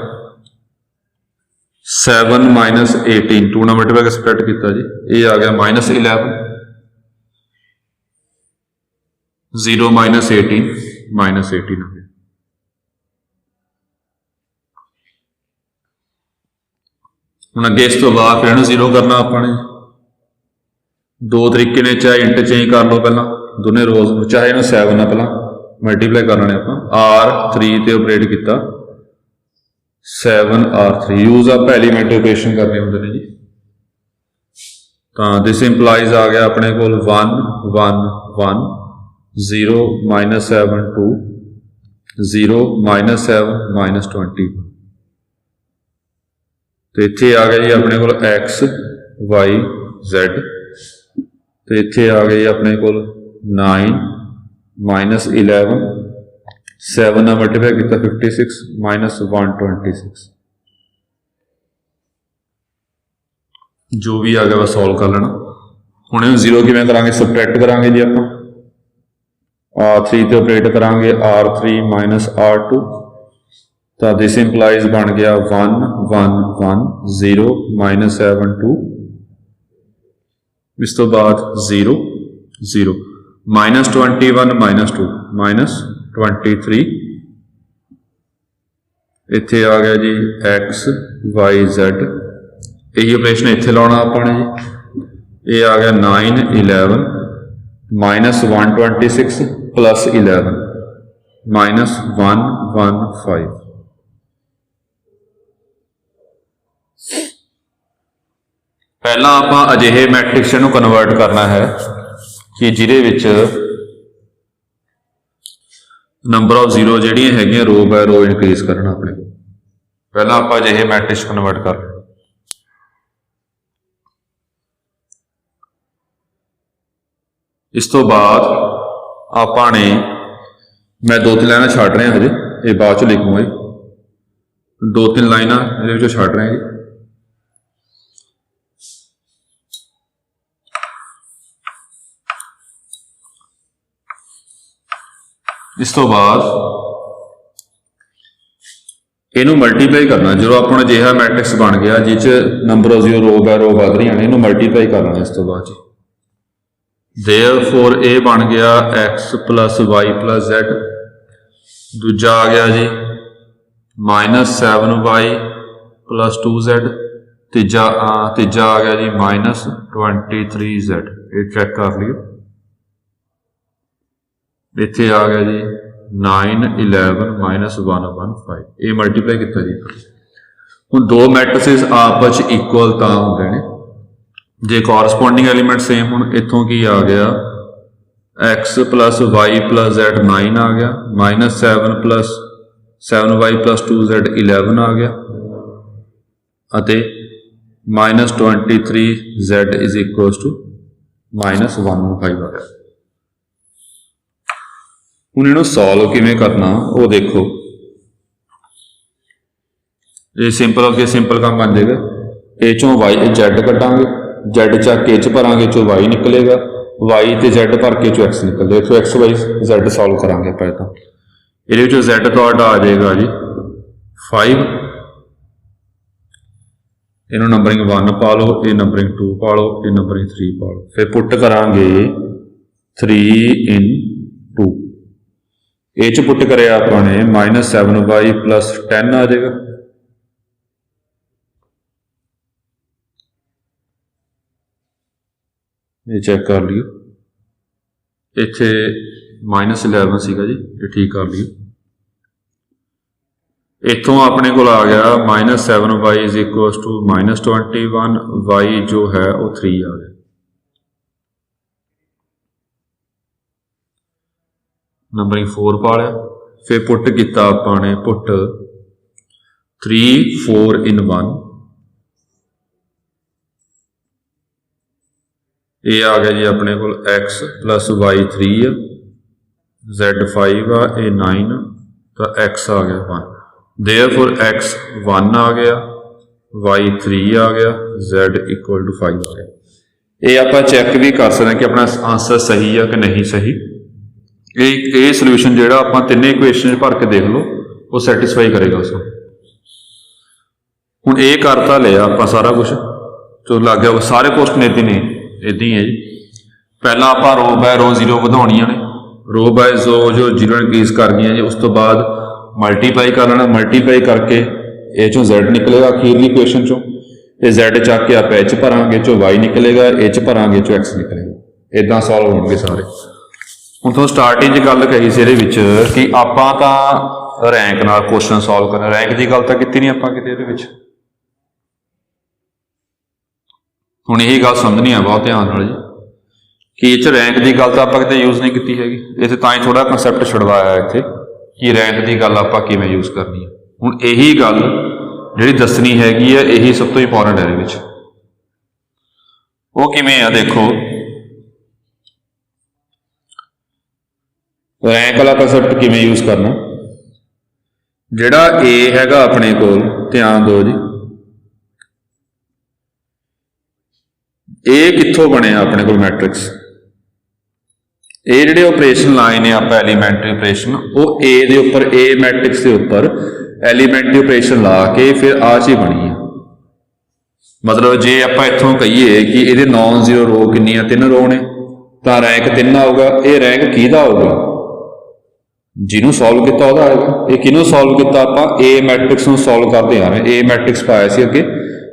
7 -18 2 ना मल्टीप्लाई करके सबट्रैक्ट किया जी, ये आ गया -11 0 -18 -18 आ गया। हुण अगे इस तो बाद फिर जीरो करना अपने, दो तरीके ने, चाहे इंट चेंज कर लो पहला दोनों रोज, चाहे इन्हू 7 ना पहला मल्टीप्लाई कर लेने आप, R3 ते ऑपरेट किया 7 R3, यूज आप एलीमेंट ऑपरेशन करने होंगे ने जी। तो दिस इंप्लाइज आ गया अपने को 1 1 1 0 -7 2 0 -7 -20, तो इत्थे आ गया जी अपने को x y z, तो इत्थे आ गई अपने को 9 -11 7 ना मल्टीप्लाई किया 56 -126, जो भी आ गया बस सॉल्व कर लेना। हुण इहनूं जीरो किवें करांगे, सबट्रैक्ट करांगे जी आपां, R3 ते ऑपरेट करांगे R3 -R2, तो दिस इंप्लाइज बन गया 1 1 1 0 -7 2, इस तो बाद 0 0 -21 -2 -23, इत्थे आ गया जी x y z, यही ऑपरेशन इत्थे लाना आपने जी, ये आ गया 9 11 -126 +11 -115। पहला आपां अजिहे मैट्रिक्स नूं कन्वर्ट करना है कि जिहदे विच नंबर ऑफ जीरो जिहड़ियां हैगियां रो बाय रो इनक्रीज करना अपने, पहला आपां अजिहे मैट्रिक्स कन्वर्ट कर लें। इस तो बाद आपां ने, मैं 2-3 लाइनां छड्ड रहा हजे, ये बाद च लिखूंगा जी, 2-3 लाइनां इहदे विचों छड्ड रहे जी। इस तो बाद इनू मल्टीप्लाई करना, जो अपना अजिहा मैट्रिक्स बन गया जिस number of zero row by row वध रही ने, इनू मल्टीप्लाई करना। इस तो बाद जी देयरफॉर ए बन गया x + y + z, दूजा आ गया जी -7y + 2z, तीजा आ गया जी -23z, ये चेक कर लियो। इत्थे आ गया जी 9 11 -115, ये मल्टीप्लाई किया जी। हुण दो मैट्रिसेस आपस इक्वल तां हुंदे ने जे कॉरस्पोंडिंग एलीमेंट सेम होण। इत्थों की आ गया x + y + z 9 आ गया, -7 + 7y + 2z 11 आ गया, अते -23z = -115 आ गया। हुण इहनूं सॉल्व किवें करना वो देखो, ये सिंपल अगे सिंपल काम बन जाएगा। ए चों वाई Z कटांगे, Z चक ए च भरांगे, चो वाई निकलेगा, वाई ते Z भर के चो एक्स निकलेगा। इथों एक्स वाई Z सॉल्व करांगे पहले तो, ये Z तुहाडा आ जाएगा जी 5, इन्हों नंबरिंग 1 पा लो, ये नंबरिंग 2 पा लो, ये नंबरिंग 3 पा लो, फिर पुट करांगे 3 इन 2, ए च पुट करे आपने -7y + 10 आ जाएगा, ये चेक कर लियो। इत्थे -11 सीगा जी, ये ठीक कर लियो। इतों अपने को आ गया -7y is equal to -21, y जो है वो 3 आ गया। नंबरिंग 4 पा लिया। फिर पुट किया आपने पुट 3 4 in 1, ये आ गया जी अपने को x प्लस y 3 है, z 5 आ, ये 9, तो x आ गया 1। देयरफॉर x 1 आ गया, y 3 आ गया, z इक्वल टू 5 आ गया। ये आप चैक भी कर सकते हैं कि अपना आंसर सही है कि नहीं सही। ये सोल्यूशन जो आप तीनों इक्वेशन भर के देख लो वो सैटिस्फाई करेगा उसको। हुण ये करता लिया आप सारा कुछ जो लग गया, सारे क्वेश्चन इदा ने इदा ही है जी। पहला आप रो बाय रो जीरो वधाउणियां ने, रो बाय जो जीरो इंक्रीज कर गई जी, उस तो बाद मल्टीप्लाई कर लेना, मल्टीप्लाई करके ए चों Z निकलेगा अखीरली इक्वेशन चों, ये Z चक के आप एच भरांगे, चो Y निकलेगा, एच भरांगे, चो X निकलेगा। इदां सॉल्व होणगे सारे। हुण तो स्टार्टिंग गल कही सी कि आपां तां रैंक नाल क्वेश्चन सॉल्व करना, रैंक की गल तां कीती नहीं आपां किते इहदे विच। हुण यही गल समझनी है बहुत ध्यान नाल जी कि इह रैंक की गल तां आपां किते यूज़ नहीं कीती हैगी। इत्थे तां ही थोड़ा कंसैप्ट छुड़वाया इत्थे कि रैंक की गल आपां किवें यूज़ करनी है। हुण यही गल जिहड़ी दसनी हैगी है, यही सब तो इंपॉर्टेंट है इहदे विच। वो किवें आ देखो, रैंक वाला कंसैप्ट किवें यूज़ करना। जिहड़ा ए हैगा अपने कोल, ध्यान दो जी, ए कित्थों बने अपने कोल मैट्रिक्स। ये जिहड़े ऑपरेशन लाए ने आप एलीमेंट्री ऑपरेशन, वो ए दे उपर, ए मैट्रिक्स के उपर एलीमेंट्री ऑपरेशन ला के फिर आ चीज बनी है। मतलब जे आप इत्थों कहिए कि ये नॉन जीरो रो कितनी 3 रो ने, तो रैंक 3 आऊगा। ये रैंक किहदा आऊगा, जिन्हों सॉल्व किया वह आएगा। ये किनों सॉल्व किया, आप ए मैट्रिक्स में सॉल्व करते आ रहे। ए मैट्रिक्स पाया से अगे,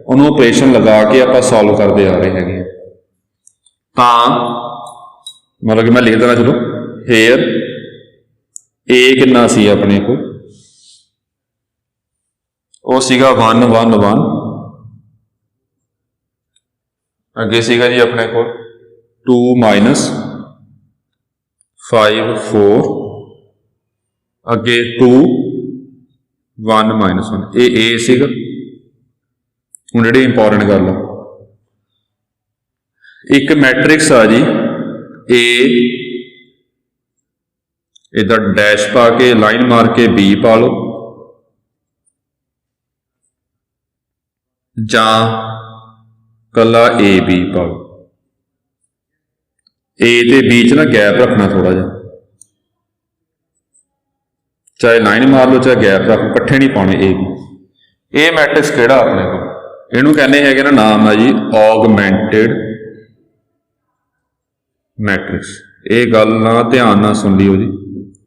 उन्होंने ऑपरेशन लगा के आप सॉल्व करते आ रहे हैं। मतलब कि मैं लिख देना, चलो हेयर ए कितना सी अपने को, वो सीगा 1 1 1, अगे सीगा जी अपने को 2 -5 4, अगे 2 1 -1, ये ए सीगा। हुण जिहड़ी इंपॉर्टेंट गल है, एक मैट्रिक्स आ जी ए, इधर डैश पा के लाइन मार के बी पा लो, जा कला ए बी पा लो। ए ते बी च ना गैप रखना थोड़ा जा, चाहे लाइन मार लो चाहे गैप रख लो, कट्ठे नहीं पाने ए बी। ए मैट्रिक्स किहड़ा अपने को, इहनूं कहने है ना, नाम है जी ऑगमेंटेड मैट्रिक्स। ये गल ना ध्यान ना सुन लियो जी,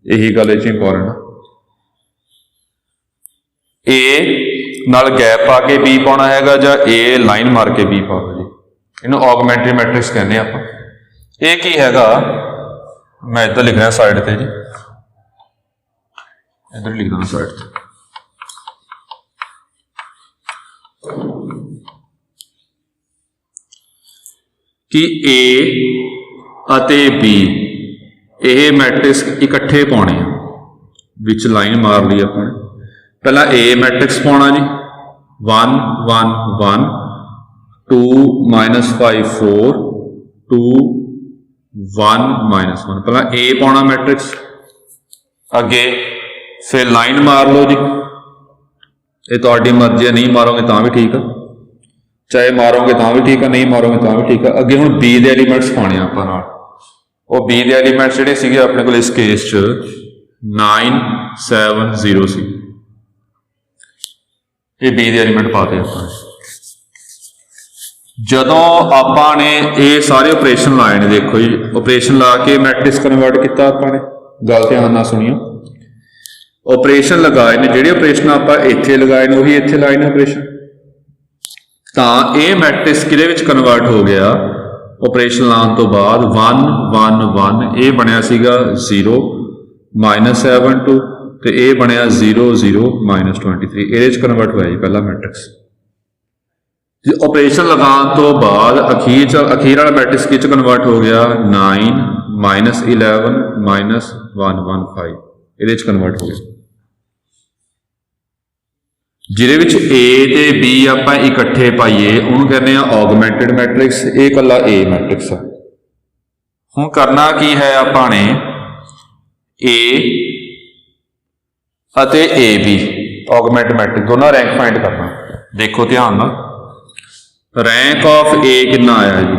यही गल इंपॉर्टेंट है। ए नाल गैप पा के बी पाना हैगा, जां ए लाइन मार के बी पाओ जी, इन्हूं ऑगमेंटेड मैट्रिक्स कहने आपां। ये की हैगा, मैं इधर लिख रहा साइड ते जी, इधर लिख देना साइड ते। कि ए अते बी ये मैट्रिक्स इकट्ठे पाने, विच लाइन मार ली अपने। पहला ए मैट्रिक्स पाना जी 1 1 1, 2 -5 4, 2 1 -1। पहला ए पाना मैट्रिक्स, अगे फिर लाइन मार लो जी, ये तुहाडी मर्जी है, नहीं मारोगे तो भी ठीक है, चाहे मारोगे तो भी ठीक है, नहीं मारोगे तो भी ठीक है। अगे हुण बी दे एलीमेंट्स पाने आपां नाल, वो बी दे एलीमेंट्स जिहड़े सीगे अपने कोल इस केस च 9 7 0 सी, ये बी दे एलीमेंट पाते आपां। जदों आपां ने ये सारे ऑपरेशन लाए ने, देखो जी ऑपरेशन ला के मैट्रिक्स कन्वर्ट किया आपां ने, गल ध्यान नाल सुनियो। ऑपरेशन लगाए ने, जिहड़े ऑपरेशन आपां इत्थे लगाए ने उही इत्थे लाए ने ऑपरेशन, तां ये मैट्रिक्स किहदे विच कन्वर्ट हो गया, ऑपरेशन लाने तो बाद 1 1 1, ये बनया सीगा 0 -7 2 तो ये बनया 0 0 -23 ये कन्वर्ट होया जी पहला मैट्रिक्स। ऑपरेशन लगाने तो बाद अखीर वाला मैट्रिक्स किस कन्वर्ट हो गया 9 -11 -115 ये कन्वर्ट हो गया, जिहदे ए ते बी आपां इकट्ठे पाइए उन्होंने कहने ऑगमेंटेड मैट्रिक्स, ये कला ए मैट्रिक्स है। हुण करना की है आपां ने ए अते ए बी ऑगमेंट मैट्रिक्स दोनों रैंक फाइंड करना। देखो ध्यान नाल रैंक ऑफ ए कितना आया जी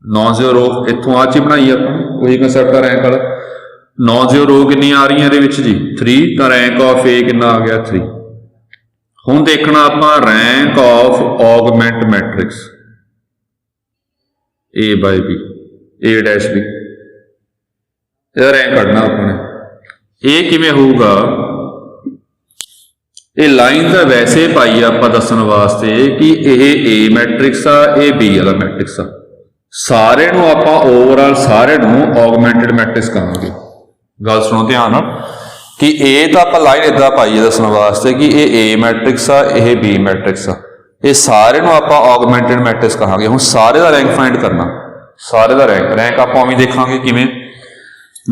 9 रो, इत्थों आ चीज बनाई आपां वही कंसैप्ट है रैंक वाला। 9 रो कितनी आ रही है जी 3, तो रैंक ऑफ ए कितना आ गया 3। हुण देखना आपां rank of augment matrix A by B A dash B, यह रैंक कढ़ना अपने। ये किवें होऊगा, ये लाइन तो वैसे पाई आपां दस्सण वास्ते कि ये ए मैट्रिक्स आ ये बी वाला मैट्रिक्स आ, सारे नूं आपां ओवरऑल सारे नूं ऑगमेंटेड मैट्रिक्स कहांगे। गल सुनो ध्यान नाल कि ए तो आपां लाइन इदां पाई है दस्सण वास्ते कि ये ए मैट्रिक्स आ ये बी मैट्रिक्स आ, ये सारे नूं आपां ऑगमेंटेड मैट्रिक्स कहांगे। हुण सारे दा रैंक फाइंड करना, सारे दा रैंक आपां उवें देखांगे किवें,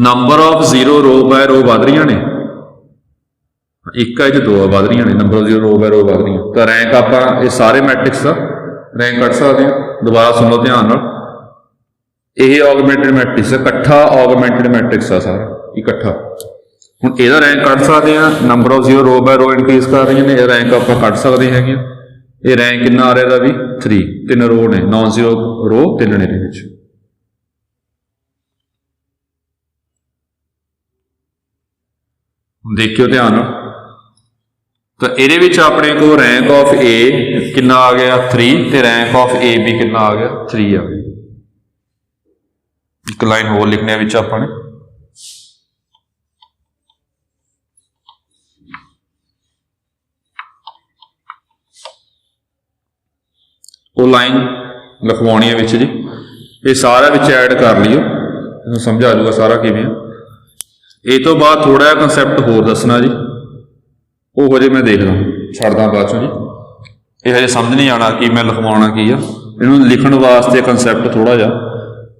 number of 0 row by row वध रही ने, एक है जो 2 वध रही ने, number of 0 row by row वध रही, तो रैंक आपां ये सारे मैट्रिक्स का रैंक कढ़ सकते हैं। दोबारा सुन लो ध्यान नाल, ये ऑगमेंटेड मैट्रिक्स इकट्ठा ऑगमेंटेड मैट्रिक्स आ सारा इकट्ठा। हुण इहदा रैंक कढ़ सकते हैं, number of 0 row by row increase कर रही ने, रैंक आपां कढ़ सकते हैं। ये रैंक कितना आ रहा भी 3, 3 रो ने, 9 0 रो 3 ने दे विच। देखियो ध्यान, तो ये अपने को रैंक ऑफ ए कितना आ गया 3 ते रैंक ऑफ ए बी कितना आ गया 3 आ गया। एक लाइन होर लिखने विच अपने वो लाइन लिखवानी है विच जी, ये सारा विच ऐड कर लियो, समझ आ जाऊगा सारा किवें। ये तो बाद थोड़ा जिहा कंसैप्ट होर दसना जी, वो हजे मैं देखदा छड्डदा बाद चों जी, ये हजे समझ नहीं आना कि मैं लिखवाना की आ, इहनूं लिखण वास्ते कंसैप्ट थोड़ा जिहा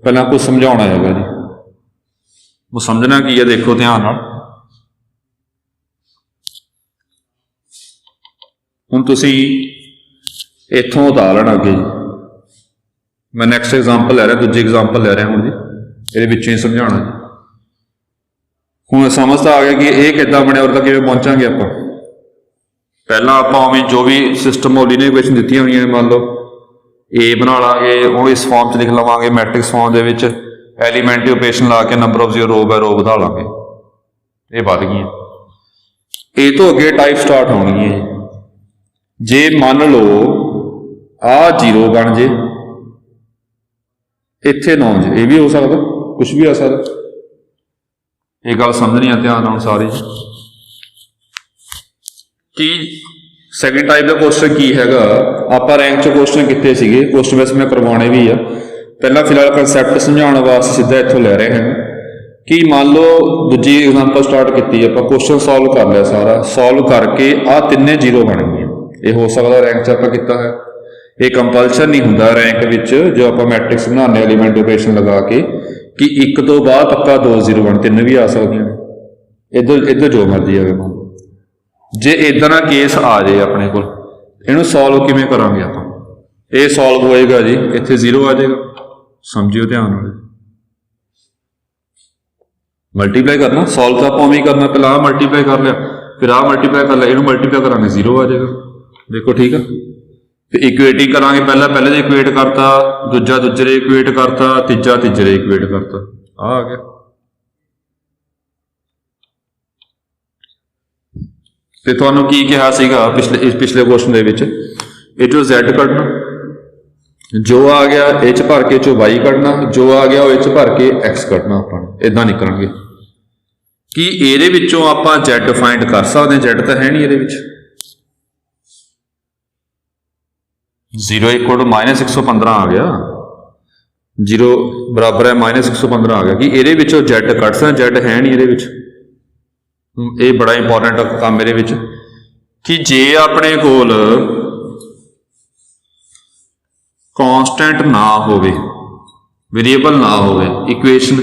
पहला कुछ समझाउणा हैगा जी, वो समझना की है। देखो ध्यान नाल, हुण तुसीं इत्थों उतार लेना अगे जी, मैं नैक्सट एग्जाम्पल लै रहा, दूजी एग्जाम्पल लै रहा हूँ जी, ये विचों ही समझाना जी। हुण समझ तो आ गया कि ये किद्दां बनिया और तक किवें पहुंचांगे आपां। पहला आपां उवें जो भी सिस्टम ऑफ लीनियर इक्वेशन दित्तियां होईयां, मान लो ए बना लांगे, वो इस फॉर्म च लिख लवांगे मैट्रिक्स फॉर्म दे विच, एलीमेंटरी ऑपरेशन ला के नंबर ऑफ 0 रो बाय रो वधा लांगे, ये वध गईयां। ए तो अगे टाइप स्टार्ट होनी है, जे मान लो आ 0 बन जे, इत्थे 9 जे, ये भी हो सकता, कुछ भी आ सकता। ये गल समझनी है ध्यान नाल सारी कि सैकेंड टाइप का क्वेश्चन की हैगा। आपां रैंक च क्वेश्चन किते सीगे, क्वेश्चन वैसे मैं करवाने भी आ, पहला फिलहाल कंसैप्ट समझाने वास्ते सीधा इत्थों लै रहे हैं कि मान लो दूजी एग्जाम्पल स्टार्ट की, आपां क्वेश्चन सॉल्व कर लिया, सारा सॉल्व करके आ 3 0 बन गए। ये हो सकता रैंक च आपां कीता है, ये कंपलशन नहीं हुंदा रैंक विच जो आपां मैट्रिक्स बनाने एलीमेंट ऑपरेशन लगा के कि 1 तो बाद पक्का 2 0 बन, 3 भी आ सकदियां ने, इधर जो मर्जी आवे। मान लो जे इदां दा केस आ जाए अपने को, इहनूं सॉल्व किवें करांगे आपां, ये सॉल्व होएगा जी, इत्थे 0 आ जाएगा, समझियो ध्यान नाल। मल्टीप्लाई करना, सॉल्व तो आपां उवें ही करना, पहला आ मल्टीप्लाई कर लिया, फिर आ मल्टीप्लाई कर लिया, इहनूं मल्टीप्लाई करांगे 0 आ जाएगा। देखो ठीक है, फिर इक्वेटिंग करांगे, पहले दे इक्वेट करता, दूजा दूजे दे इक्वेट करता, तीजा तीजे दे इक्वेट करता, आ गया। फिर तुहानूं की कहा सीगा पिछले क्वेश्चन दे विच, ए चों Z कढना, जो आ गया ए च भर के चो Y कढना, जो आ गया ए च भर के X कढना। आपां इदां निकलांगे कि इहदे विचों आपां Z फाइंड कर सकदे, Z तां है नहीं इहदे विच। 0 इक्वल टू -115 आ गया, 0 बराबर है -115 आ गया कि इहदे विचों Z कढ सकदे, Z है नहीं इहदे विच। ये बड़ा इंपॉर्टेंट काम मेरे विच कि जे अपने कोल कांस्टेंट ना होवे, वेरीएबल ना होवे, इक्वेशन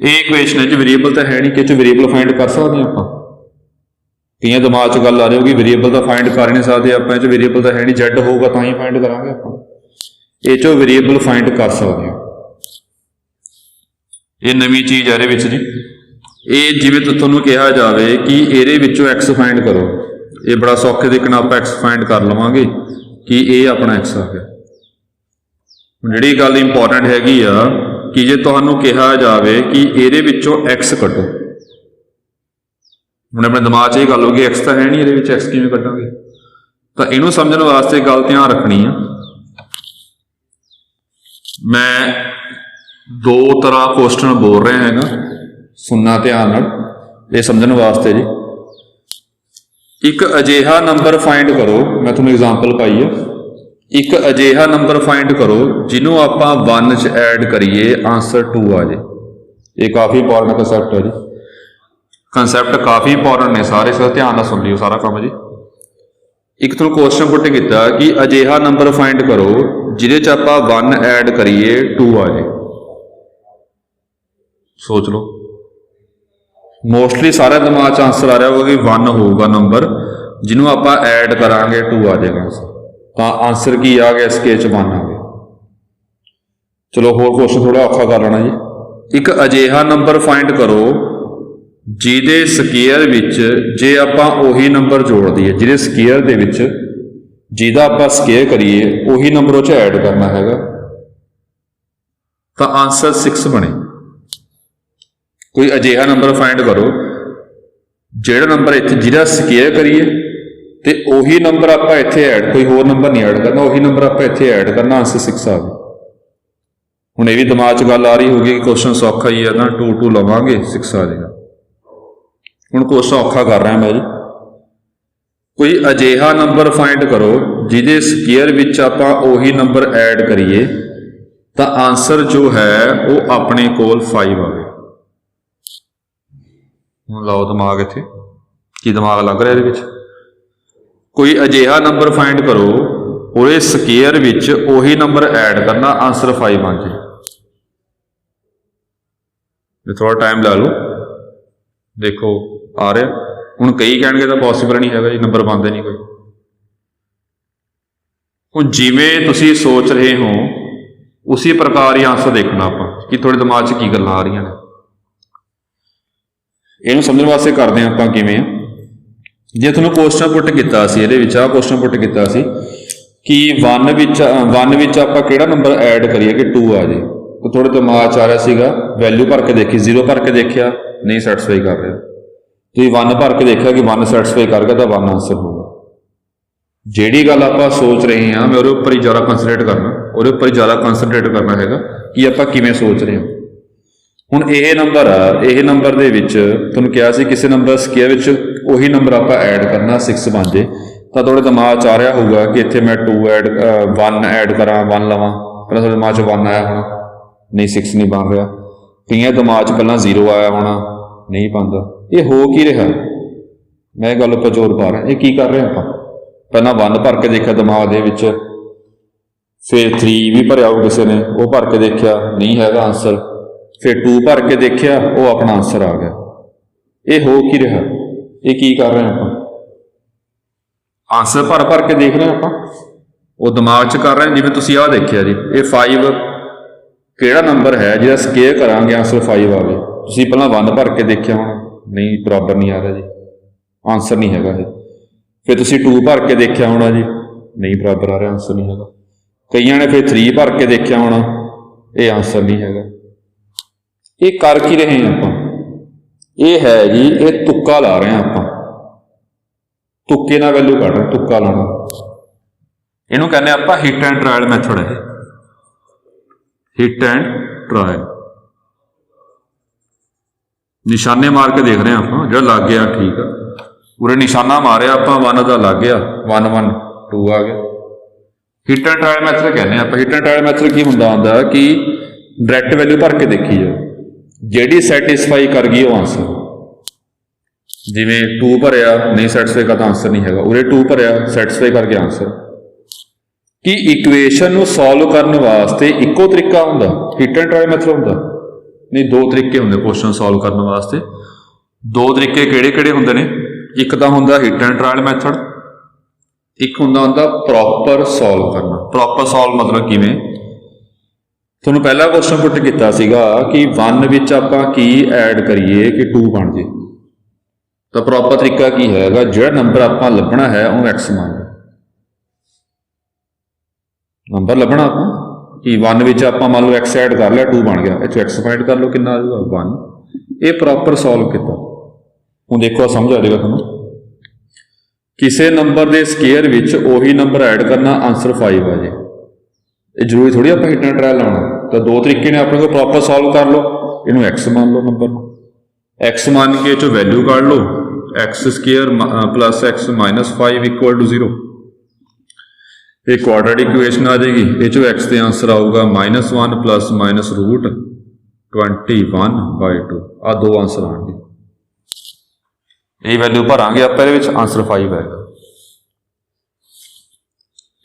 ये इक्वेशन है वेरीएबल तो है नहीं कि वेरीएबल फाइंड कर सकते हैं आप। कई दिमाग च गल आ रही होगी वेरीएबल तो फाइंड कर नहीं सकते आप, वेरीएबल तो है नहीं, जेड होगा तो ही फाइंड करांगे आप, ये वेरीएबल फाइंड कर सकते हैं। ये नवी चीज़ है ये जी, ये जिवें तुहानूं कहा जाए कि ये एक्स फाइंड करो, ये बड़ा सौखे तरीके नाल आपां एक्स फाइंड कर लवांगे कि ये अपना एक्स आ गया। जिहड़ी गल इंपॉर्टेंट हैगी आ कि जे तुहानूं कहा जाए कि ये एक्स कटो, हुण अपने दिमाग च ये गल होगी एक्स तो है नहीं, ये एक्स किवें कटांगे, तो इहनूं समझण वास्ते गल ध्यान रखनी है। मैं दो तरह क्वेश्चन बोल रहा है, सुनना ध्यान नाल, ये समझण वास्ते जी। एक अजिहा नंबर फाइंड करो, मैं तुहानूं एग्जाम्पल पाई है, एक अजिहा नंबर फाइंड करो जिन्हों आपां 1 च ऐड करिए आंसर 2 आ जाए। ये काफ़ी इंपॉर्टेंट कंसैप्ट है जी, कंसैप्ट काफ़ी इंपॉर्टेंट ने सारे, सर ध्यान नाल सुन लियो सारा काम जी। एक तुहानूं क्वेश्चन पुट किया कि अजिहा नंबर फाइंड करो जिहदे च आपां 1 ऐड करिए 2 आ जाए। सोच लो, मोस्टली सारे दिमाग च आंसर आ रहा होगा कि 1 होगा नंबर जिन्हों आप ऐड करांगे 2 आ जाएगा आंसर, तो आंसर की आ गया, इस केस 1 आ गया। चलो होर क्वेश्चन थोड़ा औखा कर लेना जी। एक अजिहा नंबर फाइंड करो जिहदे स्केयर विच जे आपां उही नंबर जोड़ दईए, जिहदे स्केयर दे विच जिहदा आपां स्केयर करिए उही नंबर उह च ऐड करना हैगा, तो आंसर 6 बने। कोई अजिहा नंबर फाइंड करो जिहड़ा नंबर इत्थे जिहदा स्केयर करिए तो उही नंबर आपां इत्थे ऐड, कोई होर नंबर नहीं ऐड करना, उही नंबर आपां इत्थे ऐड करना, आंसर 6 आ गया। हुण ये भी दिमाग च गल आ रही होगी कि क्वेश्चन सौखा ही है ना, 2 लवांगे 6 आ जाएगा। हुण क्वेश्चन औखा कर रहा मैं जी। कोई अजिहा नंबर फाइंड करो जिहदे स्केयर विच आपां उही नंबर ऐड करिए तो आंसर जो है वो अपने कोल 5 आ गया। लाओ दिमाग इत्थे, की दिमाग लग रहा है। कोई अजिहा नंबर फाइंड करो और स्केयर विच उही नंबर ऐड करना, आंसर 5 आ जाए। थोड़ा टाइम ला लो, देखो आ रहा। हुण कई कहणगे तो पॉसीबल नहीं है जी, नंबर पाते नहीं कोई। हुण जिवें तुसीं सोच रहे हो उसी प्रकार ही आंसर देखना आपां कि थोड़े दिमाग च की गल्लां आ रही ने। इहनूं समझण वास्ते करदे आपां किवें, जे तुहानूं क्वेश्चन पुट कीता सी, इहदे विच आ क्वेश्चन पुट कीता सी कि 1 विच आपां किहड़ा नंबर ऐड करिए कि 2 आ जाए, तो थोड़े दिमाग च आ रहा सीगा, वैल्यू भर के देखी, 0 भर के देखिया नहीं सैटिस्फाई कर रहा, तुसीं 1 भर के देखिया कि 1 सैटिस्फाई कर गया तो 1 आंसर होगा। जिहड़ी गल आपां सोच रहे हैं मैं उहदे उपर ही ज़्यादा कंसनट्रेट करना, उहदे उपर ही ज़्यादा कंसनट्रेट करना हैगा कि आपां किवें सोच रहे हैं। हुण यह नंबर आ, यह नंबर दे विच तुहानूं कहा सी किसी नंबर स्केयर विच उही नंबर आपां ऐड करना 6 बन जाए, तो थोड़े दिमाग च आ रहा होगा कि इत्थे मैं 1 ऐड करा 1 लवां, पहले थोड़े दिमाग च 1 आया होना, नहीं 6 नहीं बन रहा। कई दिमाग च पहला 0 आया होना, नहीं बनता। ये हो की रहा, मैं गल पर जोर पा रहा, ये की कर रहे आपां, पहला 1 भर के देखा दिमाग दे विच, फिर 3 भी भरिया हो किसी ने, वो भर के देखा नहीं हैगा आंसर, फिर 2 भर के देखा वो अपना आंसर आ गया। ये हो की रहा, ये की कर रहे हैं आप, आंसर भर भर के देख रहे हैं आप, वो दिमाग च कर रहे हैं। जिवें तुसीं आ देखिया जी, ये 5 किहड़ा नंबर है जिहदा स्केयर करांगे आंसर 5 आ गया। तुसीं पहलां 1 भर के देखिया होना, नहीं बराबर नहीं आ रहा जी, आंसर नहीं हैगा जी। फिर तुसीं 2 भर के देखिया होना जी, नहीं बराबर आ रहा, आंसर नहीं हैगा। कईयां ने फिर 3 भर के देखिया होना, ये आंसर नहीं हैगा। ये कर की रहे हैं आप, ये है जी, ये तुक्का ला रहे हैं आप, तुक्के नाल वैल्यू कढ रहे, तुक्का लाना, इहनूं कहने आप हिट एंड ट्रायल मैथड है, हिट एंड ट्रायल। निशाने मार के देख रहे हैं आप, जो लग गया ठीक है, पूरे निशाना मारिया आप, 1 का लग गया, 1 1 2 आ गया। हिट एंड ट्रायल मैथड कहने आप। हिट एंड ट्रायल मैथड की होंदा कि डायरैक्ट वैल्यू भर के देखी जाओ, ਜਿਹੜੀ सैटिस्फाई कर गई वो आंसर। जिमें 2 भरिया नहीं सैटिस्फाई करता आंसर नहीं है, उरे 2 भरिया सैटिस्फाई करके आंसर। कि इक्वेशन नूं सॉल्व करने वास्ते इक्को तरीका हुंदा, हिट एंड ट्राई मैथड हुंदा? नहीं, दो तरीके हुंदे क्वेश्चन सॉल्व करने वास्ते। दो तरीके किहड़े-किहड़े हुंदे ने? एक तां हुंदा हिट एंड ट्रायल मैथड, एक हुंदा प्रॉपर सॉल्व करना। प्रॉपर सॉल्व मतलब किवें? तुहानूं पहला क्वेश्चन पुट कीता सीगा कि 1 विच आपां की ऐड करिए कि 2 बन जे। तो प्रॉपर तरीका की हैगा, जिहड़ा नंबर आपां लभना है ਉਹਨੂੰ x मान लो। नंबर लभना आपां कि 1 विच आपां मान लो x ऐड कर लिया, 2 बन गया, इत्थों x फाइंड कर लो, कितना आ जाऊगा 1। ये प्रॉपर सॉल्व किया। हुण देखो समझ आ जाएगा तुहानूं। किसी नंबर के स्केयर विच उही नंबर ऐड करना, आंसर 5 आ जाए। ये जरूरी थोड़ी आप हिट एंड ट्रायल लाना। तो दो तरीके ने अपने को, प्रॉपर सॉल्व कर लो, इनू x मान लो, नंबर में x मान के जो वैल्यू काढ़ लो, x square plus x minus 5 equal to 0। ये क्वाड्रेटिक इक्वेशन आ जाएगी। ये जो x के आंसर आऊगा -1 प्लस माइनस रूट 21/2। आ दो आंसर आएंगे, ये वैल्यू भरांगे आप, आंसर 5 आएगा।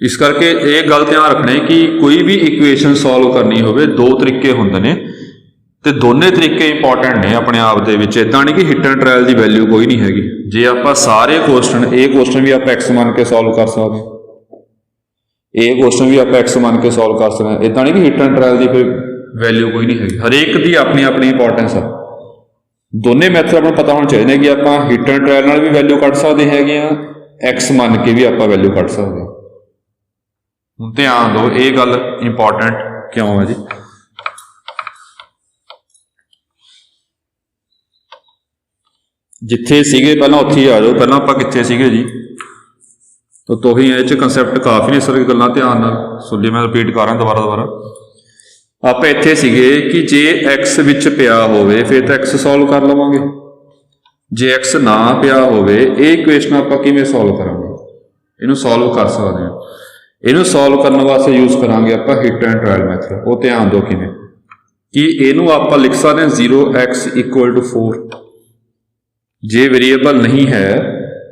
इस करके ये गल ध्यान रखना है कि कोई भी इक्वेशन सॉल्व करनी हो, दो तरीके होंदे ने ते दोने तरीके इंपॉर्टेंट ने अपने आप दे विच। इदां नहीं कि हिट एंड ट्रायल की वैल्यू कोई नहीं हैगी। जे आप सारे क्वेश्चन, ये क्वेश्चन भी आप एक्स मान के सॉल्व कर सकते हैं, ये क्वेश्चन भी आप एक्स मान के सॉल्व कर सकते हैं। इदां नहीं कि हिट एंड ट्रायल की कोई वैल्यू कोई नहीं हैगी। हरेक की अपनी अपनी इंपॉर्टेंस है। दोनों मैथड अपना पता होना चाहिए कि आप हिट एंड ट्रायल नाल भी वैल्यू कढ़ सकते हैं, एक्स मान के भी आप वैल्यू कढ़ सकते हैं। हुण ध्यान दो, ये गल इंपॉर्टेंट क्यों है जी? जिथे सीगे पहला उत्थे ही आ जाओ। पहला आप कित्थे सीगे जी? तो तुसीं इह च कंसैप्ट काफ़ी ने, सर गल्लां ध्यान नाल सुन ली, मैं रिपीट कर रहा दोबारा। आप इत्थे सीगे कि जे एक्स विच पिया होवे फिर तो एक्स सॉल्व कर लवांगे, जे एक्स ना पिया होवे ये इक्वेशन आप किवें सॉल्व करांगे? इहनूं सॉल्व कर सकते हैं। इहनूं सॉल्व करने वास्ते यूज करांगे आप हिट एंड ट्रायल मैथड। वो ध्यान दो किवें कि इहनूं आप लिख सकते हैं 0x equal to 4। J variable नहीं है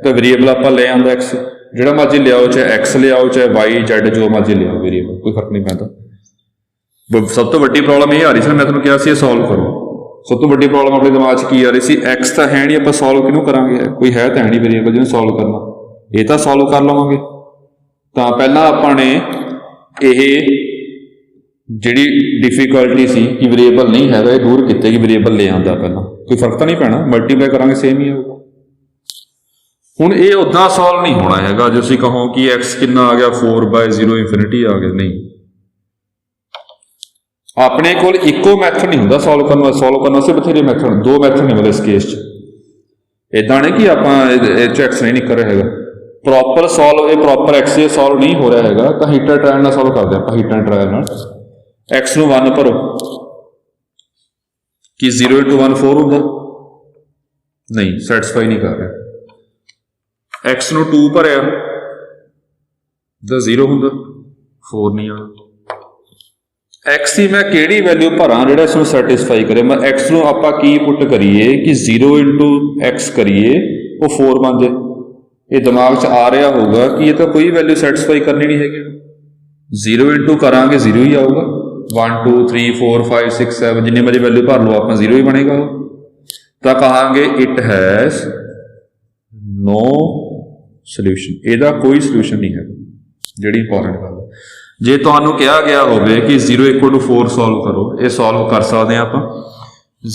तो वेरीएबल आप ले आंदा एक्स, जिहड़ा मर्जी ले आओ, चाहे एक्स ले आओ, चाहे वाई जेड जो मर्जी ले आओ, वेरीएबल कोई फर्क नहीं पैंदा। सब तो वड्डी प्रॉब्लम ये आ रही सी, मैं तुहानूं कहा सी सॉल्व करो। सब तो वड्डी प्रॉब्लम अपने दिमाग च की आ रही सी, एक्स तो है नहीं, आप सॉल्व किनूं करांगे? कोई है तो है नहीं वेरीएबल जिन्होंने सॉल्व करना। ये तो सॉल्व कर लवांगे। तो पहला आपने ये जिहड़ी डिफिकल्टी सी कि वेरीएबल नहीं है, ये दूर किते कि वेरीएबल ले आंदा। पहला कोई फर्क तो नहीं पैना, मल्टीप्लाई करांगे सेम ही होगा। हुण ये उदां सॉल्व नहीं होना हैगा जो तुसीं कहो कि एक्स कितना आ गया 4/0 इनफिनिटी आ गया। नहीं, अपने कोल इक्को मैथड नहीं हुंदा सॉल्व करने वास्ते, बथेरे मैथड, दो मैथड नहीं मतलब इस केस च। इदां नहीं कि आपां एक्स नहीं निकल रहा हैगा। प्रॉपर सॉल्व, ये प्रॉपर एक्स ये सॉल्व नहीं हो रहा हैगा तो हिट एंड ट्रायल नाल सॉल्व करदे आपां। हिट एंड ट्रायल नाल एक्स नूं 1 भरो कि 0 × 1 4 हुंदा, नहीं सैटिस्फाई नहीं कर रहा। एक्स नूं 2 भरिया तो 0 हुंदा, 4 नहीं आना। एक्स की मैं किहड़ी वैल्यू भरां जिहड़ा इसनूं सैटिस्फाई करे? मैं एक्स नूं आपां की पुट करिए कि 0 × x करिए वो 4 बन जाए। ये दिमाग च आ रहा होगा कि ये तो कोई वैल्यू सैटिस्फाई करनी नहीं हैगी। 0 × करांगे 0 ही आऊगा। 1 2 3 4 5 6 7 जिन्नी मर्जी वैल्यू भर लो आप 0 ही बनेगा। तो कहांगे इट हैज़ नो सोल्यूशन, ਇਹਦਾ कोई सोल्यूशन नहीं है। ਜਿਹੜੀ इंपॉर्टेंट गल जे तुहानूं कहा गया होवे कि 0 = 4 सॉल्व करो, ये सॉल्व कर सकते हैं आप।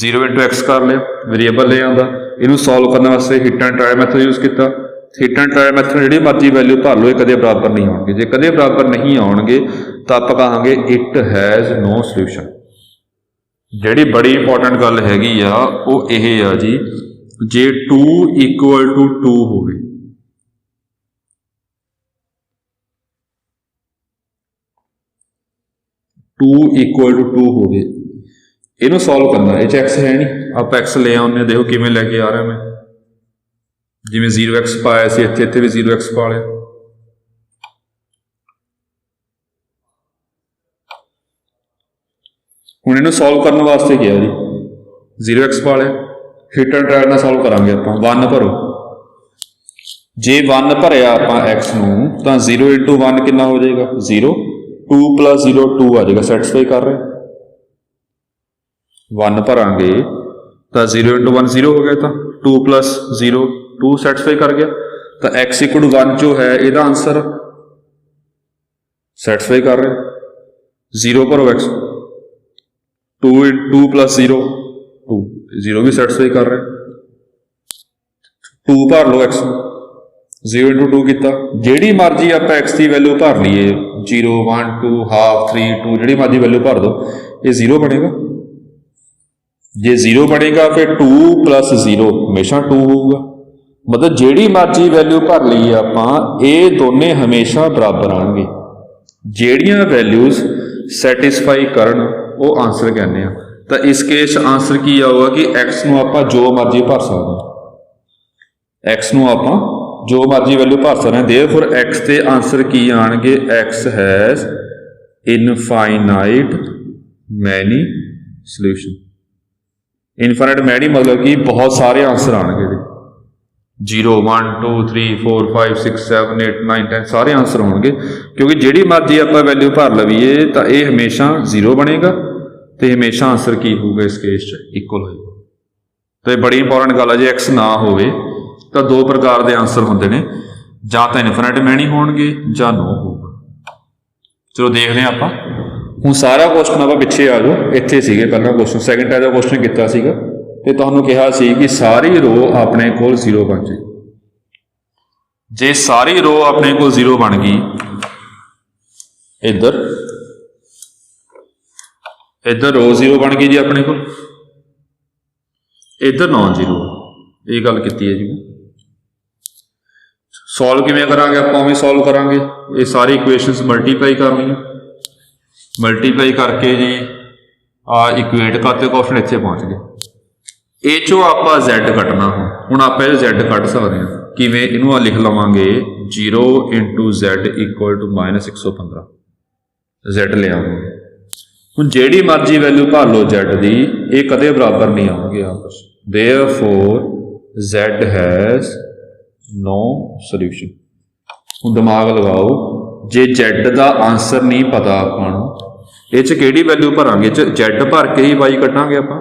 0 × x कर लिया, वेरीएबल ले आंदा, इनू सॉल्व करने वास्ते hit and trial method use किया। हिट एंड ट्रायल मैथड जिहड़ी मर्जी वैल्यू भर लो, ये कदे बराबर नहीं आउणगे। जे कदे बराबर नहीं आउणगे तो आप कहांगे इट हैज़ नो सोल्यूशन। जिहड़ी बड़ी इंपॉर्टेंट गल हैगी आ वो ये आ जी, जे 2 = 2 होवे, टू इक्वल टू 2 हो गए, इनू सॉल्व करना। ये एक्स है नहीं, आप एक्स ले आने, देखो किमें लैके आ रहा मैं, जिमें 0x पाया से इत्थे भी 0x पा लिया। हुण इनू सॉल्व करने वास्ते क्या जी, 0x पा लिया, हिट एंड ट्रायल नाल सॉल्व करांगे आपां 1 भरो जे 1 भरिया आपां x नूं तां 0 इंटू 1 कितना हो जाएगा 0 2 प्लस 0 2 आ जाएगा सैटिस्फाई कर रहा 1 भरांगे तो 0 इंटू 1 0 हो गया था 2 प्लस 0 2 सैटिस्फाई कर गया तो x इक्वल टू 1 जो है ਇਹਦਾ आंसर सैटिस्फाई कर रहे 0 भरो x 2 प्लस 0 2 0 भी सैटिस्फाई कर रहे 2 भर लो x 0 इंटू 2 किया जिहड़ी मर्जी आप x की वैल्यू भर लीए 0 1 2 हाफ 3 2 जिहड़ी मर्जी वैल्यू भर दो ये 0 बनेगा जे 0 बनेगा फिर 2 प्लस 0 हमेशा 2 होगा मतलब जिहड़ी मर्जी वैल्यू भर लीए आपां ये दोने हमेशा बराबर आएंगे जिहड़ियां वैल्यूज सैटिस्फाई करन वो आंसर कहने आ तो इस केस आंसर की आऊगा कि एक्स नूं आपां जो मर्जी भर सकते हैं एक्स नूं आपां जो मर्जी वैल्यू भर सकते हैं देयरफॉर एक्स के आंसर की आएंगे x has infinite many solution infinite many मतलब कि बहुत सारे आंसर आएंगे 0 1 2 3 4 5 6 7 8 9 10 सारे आंसर होंगे क्योंकि जिहड़ी मर्जी आप वैल्यू भर लवीए तो ये हमेशा 0 बनेगा तो हमेशा आंसर की होगा इस केस इक्वल होगा तो ये बड़ी इंपॉर्टेंट गल है जो एक्स ना होवे तो दो प्रकार के आंसर होंगे ने जां तां इनफिनिट मैनी होणगे जां नो होगा चलो देखते हैं आपां हुण सारा क्वेश्चन आपां पिछे आ जाओ इत्थे सीगे पहला क्वेश्चन सैकेंड टाइप का क्वेश्चन किया सीगा तो तुहानूं कहा सी कि सारी रो अपने कोल 0 बन जाए जे सारी रो अपने कोल 0 बन गई इधर इधर रो 0 बन गई जी अपने को इधर नॉन 0 ये गल की है जी सॉल्व किवें करांगे आपां उवें सॉल्व करांगे ये सारी इक्वेशनस मल्टीप्लाई करनी मल्टीप्लाई करके जी आ इक्वेट करते क्वेश्चन इत्थे पहुंच गए ये चो आप Z कटना हुण आप Z कट सकते हैं किवें इनू लिख लवांगे 0 into Z equal to -115 Z ले आवांगे हुण जिहड़ी मर्जी वैल्यू भर लो Z दी ये कदे बराबर नहीं आउणगे आपस therefore Z has no solution हुण दिमाग लगाओ जे Z दा आंसर नहीं पता आपां नूं इह च किहड़ी वैल्यू भरांगे Z भर के ही Y कटांगे आपां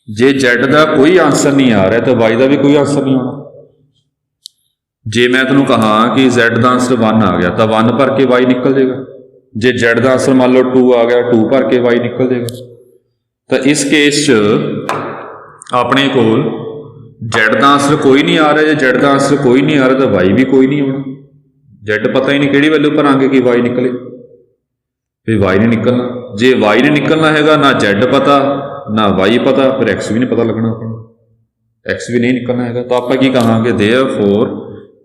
जे Z का कोई आंसर नहीं आ रहा तो Y का भी कोई आंसर नहीं आना जे मैं तुहानूं कहा कि Z का आंसर 1 आ गया तो 1 भर के Y निकल जाएगा जे Z का आंसर मान लो 2 आ गया 2 भर के Y निकल जाएगा तो इस केस अपने कोल Z का आंसर कोई नहीं आ रहा जे Z का आंसर कोई नहीं आ रहा तो Y भी कोई नहीं आना Z पता ही नहीं किहड़ी वैल्यू भरांगे कि Y निकले फिर Y नहीं निकलना जे Y नहीं निकलना हैगा ना Z पता ना Y पता फिर X भी नहीं पता लगना अपना X भी नहीं निकलना है तो आप की कहांगे therefore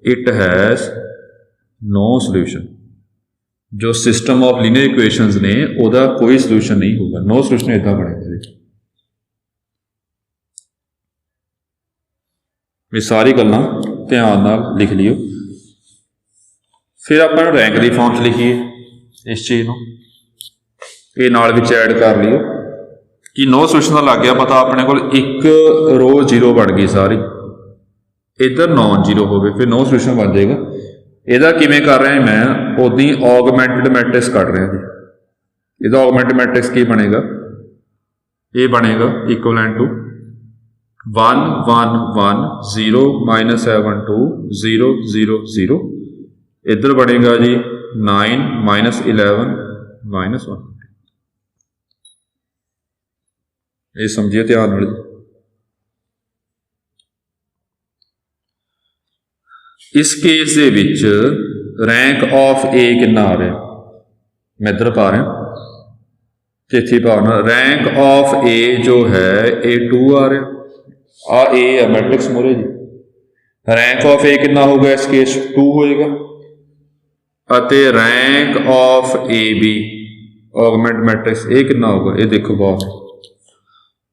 it has no solution जो सिस्टम ऑफ लीनियर इक्वेशंस ने उहदा कोई सॉल्यूशन नहीं होगा नो सॉल्यूशन इदा बनेगा जी ये सारी गल्लां ध्यान नाल लिख लियो फिर आप रैंक की फॉर्म च लिखिए इस चीज़ को ये नाल विच ऐड कर लियो कि नो सॉल्यूशन का लग गया पता अपने को एक रो 0 बन गई सारी इधर नॉन 0 हो गए फिर नो सॉल्यूशन बन जाएगा ਇਹਦਾ किवें कर रहा मैं उदी ऑगमेंटेड मैट्रिक्स कट रहा जी ਇਹਦਾ ऑगमेंटेड मैट्रिक्स की बनेगा ये बनेगा इक्वलेंट टू 1 1 1 0 -7 2 0 0 0 इधर बनेगा जी 9 -11 -1 ये समझिए ध्यान नाल इस केस दे विच रैंक ऑफ ए कितना आ रहा मैं इधर पा रहा इत्थे पा रहा रैंक ऑफ ए जो है ए 2 आ रहा आ ए है मैट्रिक्स मोरे जी रैंक ऑफ ए कितना होगा इस केस 2 होएगा अते rank of A B augment matrix ए कितना होगा ये देखो बहुत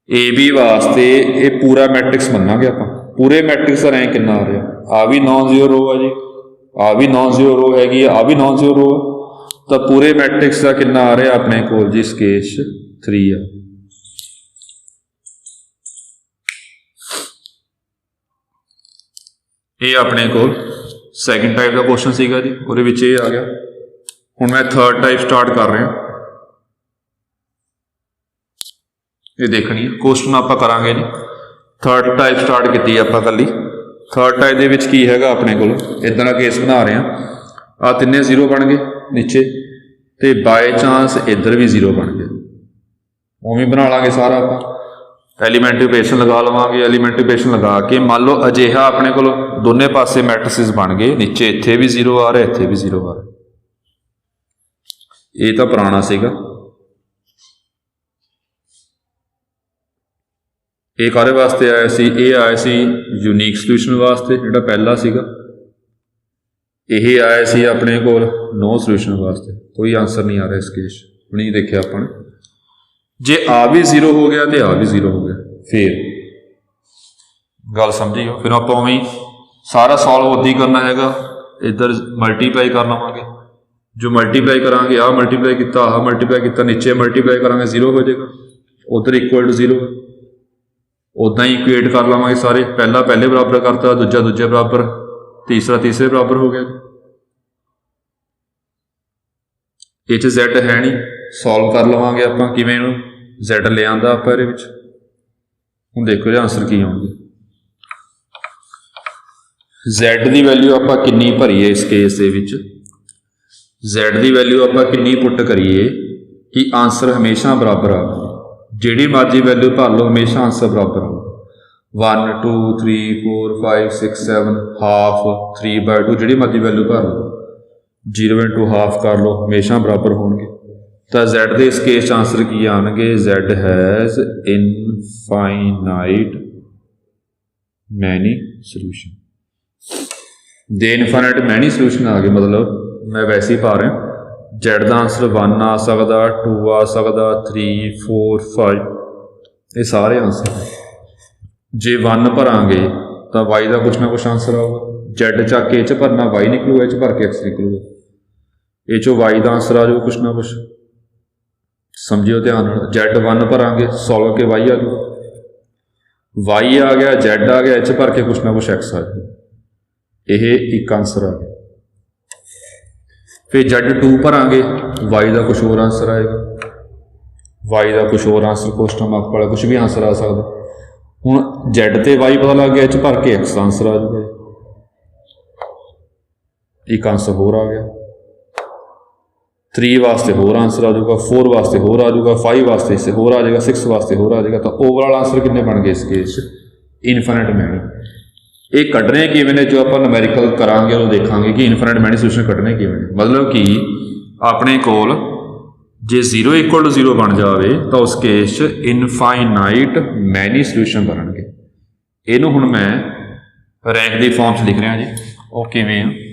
ए बी वास्ते ये पूरा मैट्रिक्स मनांगे आप पूरे मैट्रिक्स का रैंक कितना आ रहा आ भी नॉन जीरो रो है जी आ भी नॉन जीरो रो हैगी आ भी नॉन जीरो रो तो पूरे मैट्रिक्स का कितना आ रहा अपने को जिस केस 3 है ये अपने को सैकेंड टाइप का क्वेश्चन सीगा जी, ਉਹਦੇ ਵਿੱਚ ਇਹ आ गया। ਹੁਣ मैं थर्ड टाइप स्टार्ट कर रहा, ये देखनी है क्वेश्चन आप करांगे जी। थर्ड टाइप स्टार्ट की आप कली। थर्ड टाइप ਦੇ ਵਿੱਚ ਕੀ ਹੈਗਾ ਆਪਣੇ ਕੋਲ, इदां ਦਾ केस बना रहे हैं। आ तिन्ने जीरो बन गए नीचे, तो बाय चांस इधर भी जीरो बन गया, उवें बना लांगे सारा आप। एलीमेंट्री इक्वेशन लगा लवांगे, एलीमेंट्री इक्वेशन लगा के मान लो अजिहा अपने को दोनों पासे मैट्रिसेस बन गए, नीचे इत्थे भी जीरो आ रहा, इत्थे भी जीरो आ रहा। ये तो पुराना सीगा, ये काहदे वास्ते आया सी, ये आया सी यूनीक सोल्यूशन वास्ते, जिहड़ा पहला सीगा। यही आया सी अपने को नो सोल्यूशन वास्ते। कोई आंसर नहीं आ रहा इस केस, नहीं देखा अपने। जे आ भी जीरो हो गया तो आ भी जीरो हो गया, फिर गल समझियो। फिर आप सारा सॉल्व उद्दी करना हैगा, इधर मल्टीप्लाई कर लवांगे, जो मल्टीप्लाई करांगे आ मल्टीप्लाई किया, आ मल्टीप्लाई किया, नीचे मल्टीप्लाई करांगे जीरो हो जाएगा, उधर इक्वल टू जीरो। उदा ही इक्वेट कर लवांगे सारे, पहला पहले बराबर करता, दूजा दूजे बराबर, तीसरा तीसरे बराबर हो गया। ये Z है नहीं, सॉल्व कर लवांगे आप किवें Z ले आंदा आप इहदे विच। हुण देखो ये आंसर की आउणगे। Z की वैल्यू आप कितनी भरीए इस केस दे विच, Z की वैल्यू आप कितनी पुट करिए कि आंसर हमेशा बराबर आए। जिहड़ी मर्जी वैल्यू भर लो, हमेशा आंसर बराबर आऊगा। 1 2 3 4 5 6 7 हाफ 3/2 जिहड़ी मर्जी वैल्यू भर लो, 0 इंटू हाफ कर लो, हमेशा बराबर होणगे। तो Z के इस केस आंसर की आएंगे, Z has infinite many solution. दे इनफाइनाइट मैनी सोल्यूशन आ गए, मतलब मैं वैसे ही पा रहा। Z का आंसर 1 आ सकता, 2 आ सकता, 3 4 5, ये सारे आंसर हैं। जे 1 भरांगे तो Y का कुछ ना कुछ आंसर आऊगा। Z चक के भरना Y निकलूगा, ये भर के X निकलूगा, ये चो Y का आंसर आ जाऊगा कुछ ना कुछ। समझियो ध्यान नाल, Z1 भरांगे सॉल्व के Y आ जाऊगा, Y आ गया, Z आ गया, इच भर के कुछ ना कुछ X आ जाएगा, ये एक आंसर आ गया। फिर Z2 भरांगे, Y का कुछ और आंसर आएगा, Y का कुछ और आंसर, क्वेश्चन मार्क वाला कुछ भी आंसर आ सकता। हुण Z ते Y पता लग गया, इच भर के X आंसर आ जाएगा, एक आंसर होर आ गया। 3 वास्ते होर आंसर आ जाऊगा, 4 वास्ते होर आ जाऊगा, 5 वास्ते इससे होर आ जाएगा, 6 वास्ते होर आ जाएगा। तो ओवरऑल आंसर कितने बन गए इस केस इनफाइनाइट मैनी। ये कढ़ने किवें ने, जो आप नूमेरिकल करांगे वो देखा कि इनफाइनाइट मैनी सोल्यूशन कढ़ने किवें, मतलब कि अपने कोल जे 0 इक्वल टू 0 बन जाए तो उस केस इनफाइनाइट मैनी सोल्यूशन बनणगे। इहनूं हुण मैं रैंक दी फॉर्म च लिख रहा जी, वो किवें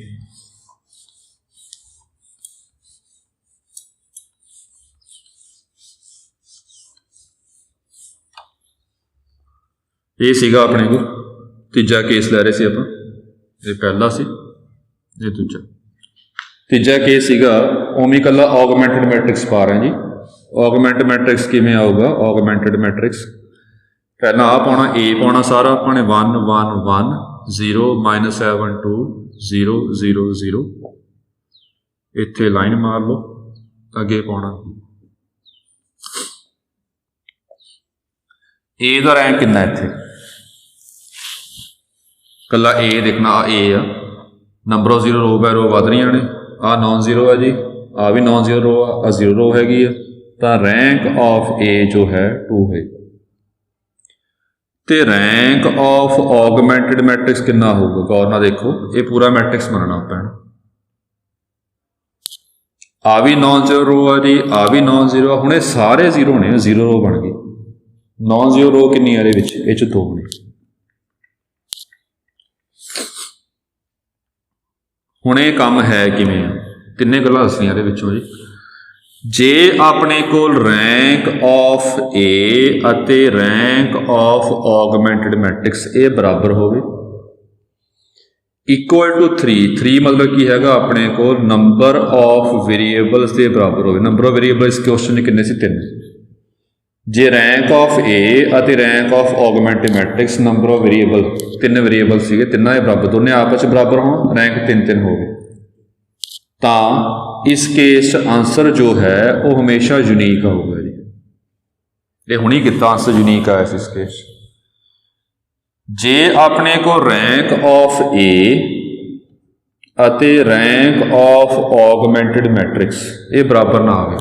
ये सीगा अपने को तीजा केस लै रहे थे आप, ये पहला सी, ये दूजा। तीजा केस सीगा उमें कला ऑगमेंटेड मैट्रिक्स पा रहे हैं जी। ऑगमेंटेड मैट्रिक्स किवें आऊगा, ऑगमेंटेड मैट्रिक्स पहला आ पाना, ए पाना सारा अपने 1 1 1 0 -7 2 0 0 0, इत्थे लाइन मार लो, अगे पाना ए दा रैंक कितना इत्थे, कला ए देखना, आ ए आ, number of 0 row by row वध रही ने, आ नॉन जीरो है जी, आ भी नॉन जीरो रो आ 0 रो हैगी है, तो रैंक ऑफ ए जो है 2 है। तो रैंक ऑफ ऑगमेंटेड मैट्रिक्स कितना होगा, गौर ना देखो, ये पूरा मैट्रिक्स बनना पैना। आ भी नॉन जीरो रो है जी, आ भी नॉन जीरो, हुणे सारे जीरो ने, 0 रो बन गई। नॉन जीरो रो कितनी है, ये 2 ने। हुण ये काम है किवें, तिन्ने गल्लां दस्सियां इहदे विचों जी। जे अपने कोल रैंक ऑफ ए अते रैंक ऑफ ऑगमेंटेड मैट्रिक्स ये बराबर होवे, इक्वल टू 3 मतलब की हैगा अपने कोल नंबर ऑफ वेरीएबल्स के बराबर होवे। नंबर ऑफ वेरीएबल इस क्वेश्चन कितने से 3, जे रैंक ऑफ ए ਅਤੇ rank of augmented matrix number of variable तीन वेरीएबल सीगे तिना बराबर दोने आपस बराबर होण रैंक 3-3 हो गए तो इस केस आंसर जो है वो हमेशा यूनीक आऊगा जी। ये हुणी कितना आंसर यूनीक आया इस केस जे अपने को रैंक ऑफ ए ਅਤੇ रैंक ऑफ ऑगमेंटेड मैट्रिक्स ये बराबर ना आवे।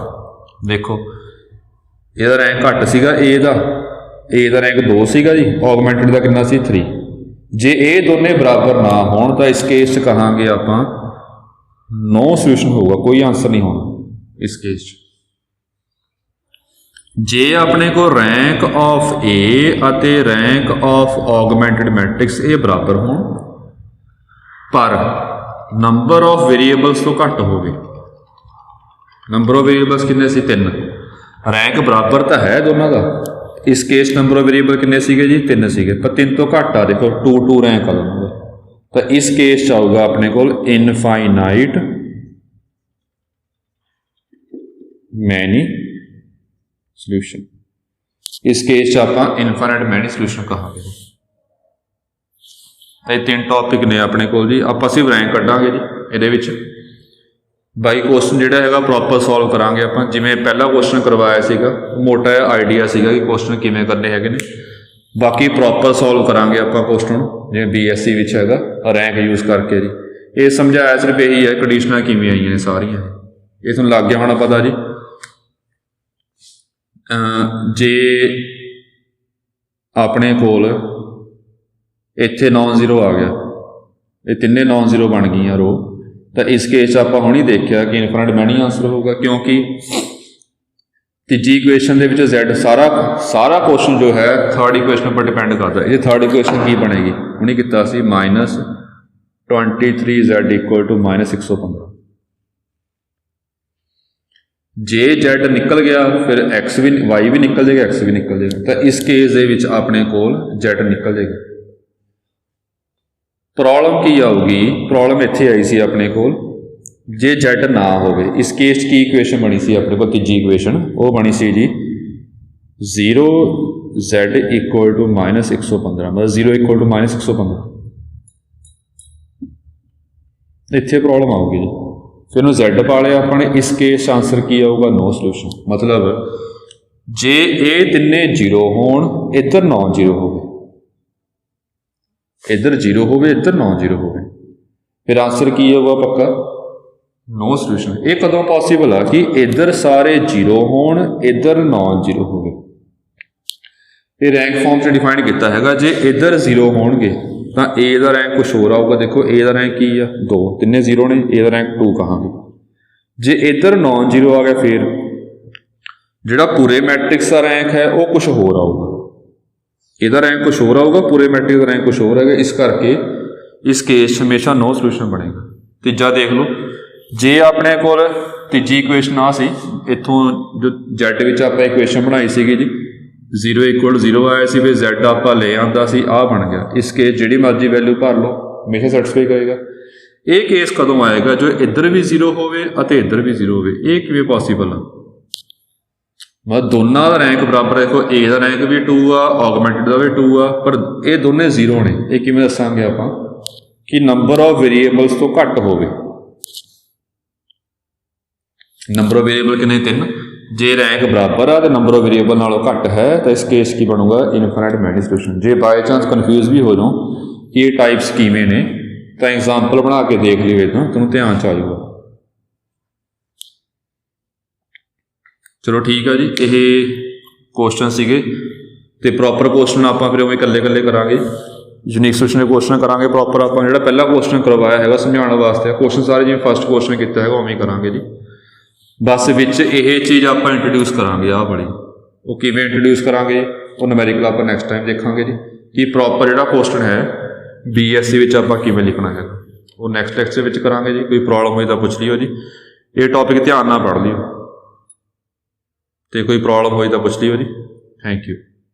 देखो ਇਹਦਾ रैंक घट सीगा ए ਦਾ रैंक 2 सीगा जी ऑगमेंटेड ਦਾ कितना सी 3 जे ये दोने बराबर ना होण तो इस केस च कहांगे आपां नो सोल्यूशन होगा कोई आंसर नहीं होना इस केस च। जे अपने को रैंक ऑफ ए ਅਤੇ रैंक ऑफ ऑगमेंटेड मैट्रिक्स ये बराबर होण पर नंबर ऑफ वेरीएबल्स तो घट हो गए। नंबर ऑफ वेरीएबल्स कितने सी 3 रैंक बराबर तो है दोनों का इस केस नंबर ऑफ वेरीएबल कितने सीगे जी 3 सीगे पर 3 तो घट आ देखो 2 रैंक आ दोनों का तो इस केस आऊगा अपने को इनफाइनाइट मैनी सोल्यूशन। इस केस आप इनफाइनाइट मैनी सोल्यूशन कहांगे। ये 3 टॉपिक ने अपने को जी आप सिर्फ रैंक कढ़ांगे जी ये बाई क्वेश्चन जोड़ा है प्रॉपर सॉल्व करांगे आप जिमें पहला क्वेश्चन करवाया सीगा मोटा आइडिया सीगा कि क्वेश्चन किमें करने है बाकी प्रॉपर सॉल्व करांगे आप क्वेश्चन जिमें BSc विच हैगा रैंक यूज करके जी। ये समझाया सिर्फ यही है कंडीशनां किमें आई ने सारियां ये तुहानूं लग गया होना पता जी। जे अपने कोल इत्थे नॉन जीरो आ गया ये तिन्ने नॉन जीरो बन गई रो तो इस केस आप हुणी देखा कि इनफाइनाइट मैनी आंसर होगा क्योंकि तीजी इक्वेशन के Z सारा क्वेश्चन जो है थर्ड इक्वेशन पर डिपेंड करता है। ये थर्ड इक्वेशन की बनेगी हुणी किता सी -23Z इक्वल टू -115 जे Z निकल गया फिर X भी Y भी निकल जाएगा X भी निकल जाएगा तो इस केस के अपने कोल Z निकल जाएगा। प्रॉब्लम की आऊगी प्रॉब्लम इत्थे आई सी अपने कोल जे Z ना होवे इस केस की इक्वेशन बनी सी अपने को तीजी इक्वेशन वो बनी सी जी 0Z इक्वल टू -115 मतलब 0 इक्वल टू -115 इत्थे प्रॉब्लम आऊगी जी फिर Z पा लिया अपने इस केस आंसर की आऊगा नो सोल्यूशन। मतलब जे ये तिन्ने जीरो होण इधर नॉन जीरो हो इधर जीरो हो इधर नॉन जीरो हो फिर आंसर की होगा पक्का नो सोल्यूशन। ये कदों पॉसीबल है कि इधर सारे जीरो होण इधर नॉन जीरो हो ये रैंक फॉर्म से डिफाइन किया है जे इधर जीरो होणगे तो ए का रैंक कुछ होर आऊगा। देखो ए का रैंक की है 2 तिन्ने जीरो ने ए का रैंक 2 कहांगे। जे इधर नॉन जीरो आ गया फिर जिहड़ा पूरे मैट्रिक्स का रैंक है वो कुछ होर आऊगा ਇਹਦਾ रैंक कुछ होर आऊगा पूरे मैट्रिक्स का रैंक कुछ होर है इस करके इस केस हमेशा नो सोल्यूशन बनेगा। तीजा देख लो जे अपने को तीजी इक्वेशन आ सी इत्थों जो Z विच आपां इक्वेशन बनाई सीगी जी 0 इक्वल 0 आया सी फिर Z आपां ले आंदा सी आ बन गया। इस केस जिहड़ी मर्जी वैल्यू भर लो हमेशा सैटिस्फाई करेगा। ये केस कदों आएगा जो इधर भी 0 होवे अते इधर भी 0 होवे ये किवें पॉसीबल है मतलब दोनों का रैंक बराबर देखो ए का रैंक भी 2 आ ऑगमेंटेड का भी 2 आ पर ये दोनों जीरो ने ये किवें दसांगे आपां कि नंबर ऑफ वेरीएबल्स तो घट होवे। नंबर ऑफ वेरीएबल कितने 3 जे रैंक बराबर आ तो नंबर ऑफ वेरीएबल नालों घट है तो इस केस की बनूगा इनफाइनाइट मैनी सोल्यूशन। जे बाय चांस कन्फ्यूज भी हो जाओ कि ये टाइप्स किवें ने तो एग्जाम्पल बना के देख लियो तो तुहानूं ध्यान च आ जाऊगा। चलो ठीक है जी ये क्वेश्चन सीगे तो प्रॉपर क्वेश्चन आप फिर उवें कल्ले कल्ले करांगे यूनीक सोल्यूशन के क्वेश्चन करांगे प्रॉपर आप जो पहला क्वेश्चन करवाया है समझाने वास्ते क्वेश्चन सारे जिवें फर्स्ट क्वेश्चन किया है उवें करांगे जी। बस विच ये चीज़ आप इंट्रोड्यूस करांगे आ बड़ी वो किवें इंट्रोड्यूस करांगे वो न्यूमेरिकल आप नैक्सट टाइम देखांगे जी कि प्रॉपर जो क्वेश्चन है BSc विच आप किवें लिखना है वो नैक्सट लेक्चर विच करांगे जी। कोई प्रॉब्लम हुई तो पुछ लियो जी ये टॉपिक ध्यान नाल पढ़ लियो तो कोई प्रॉब्लम हुई तो पुछ लियो जी। Thank you.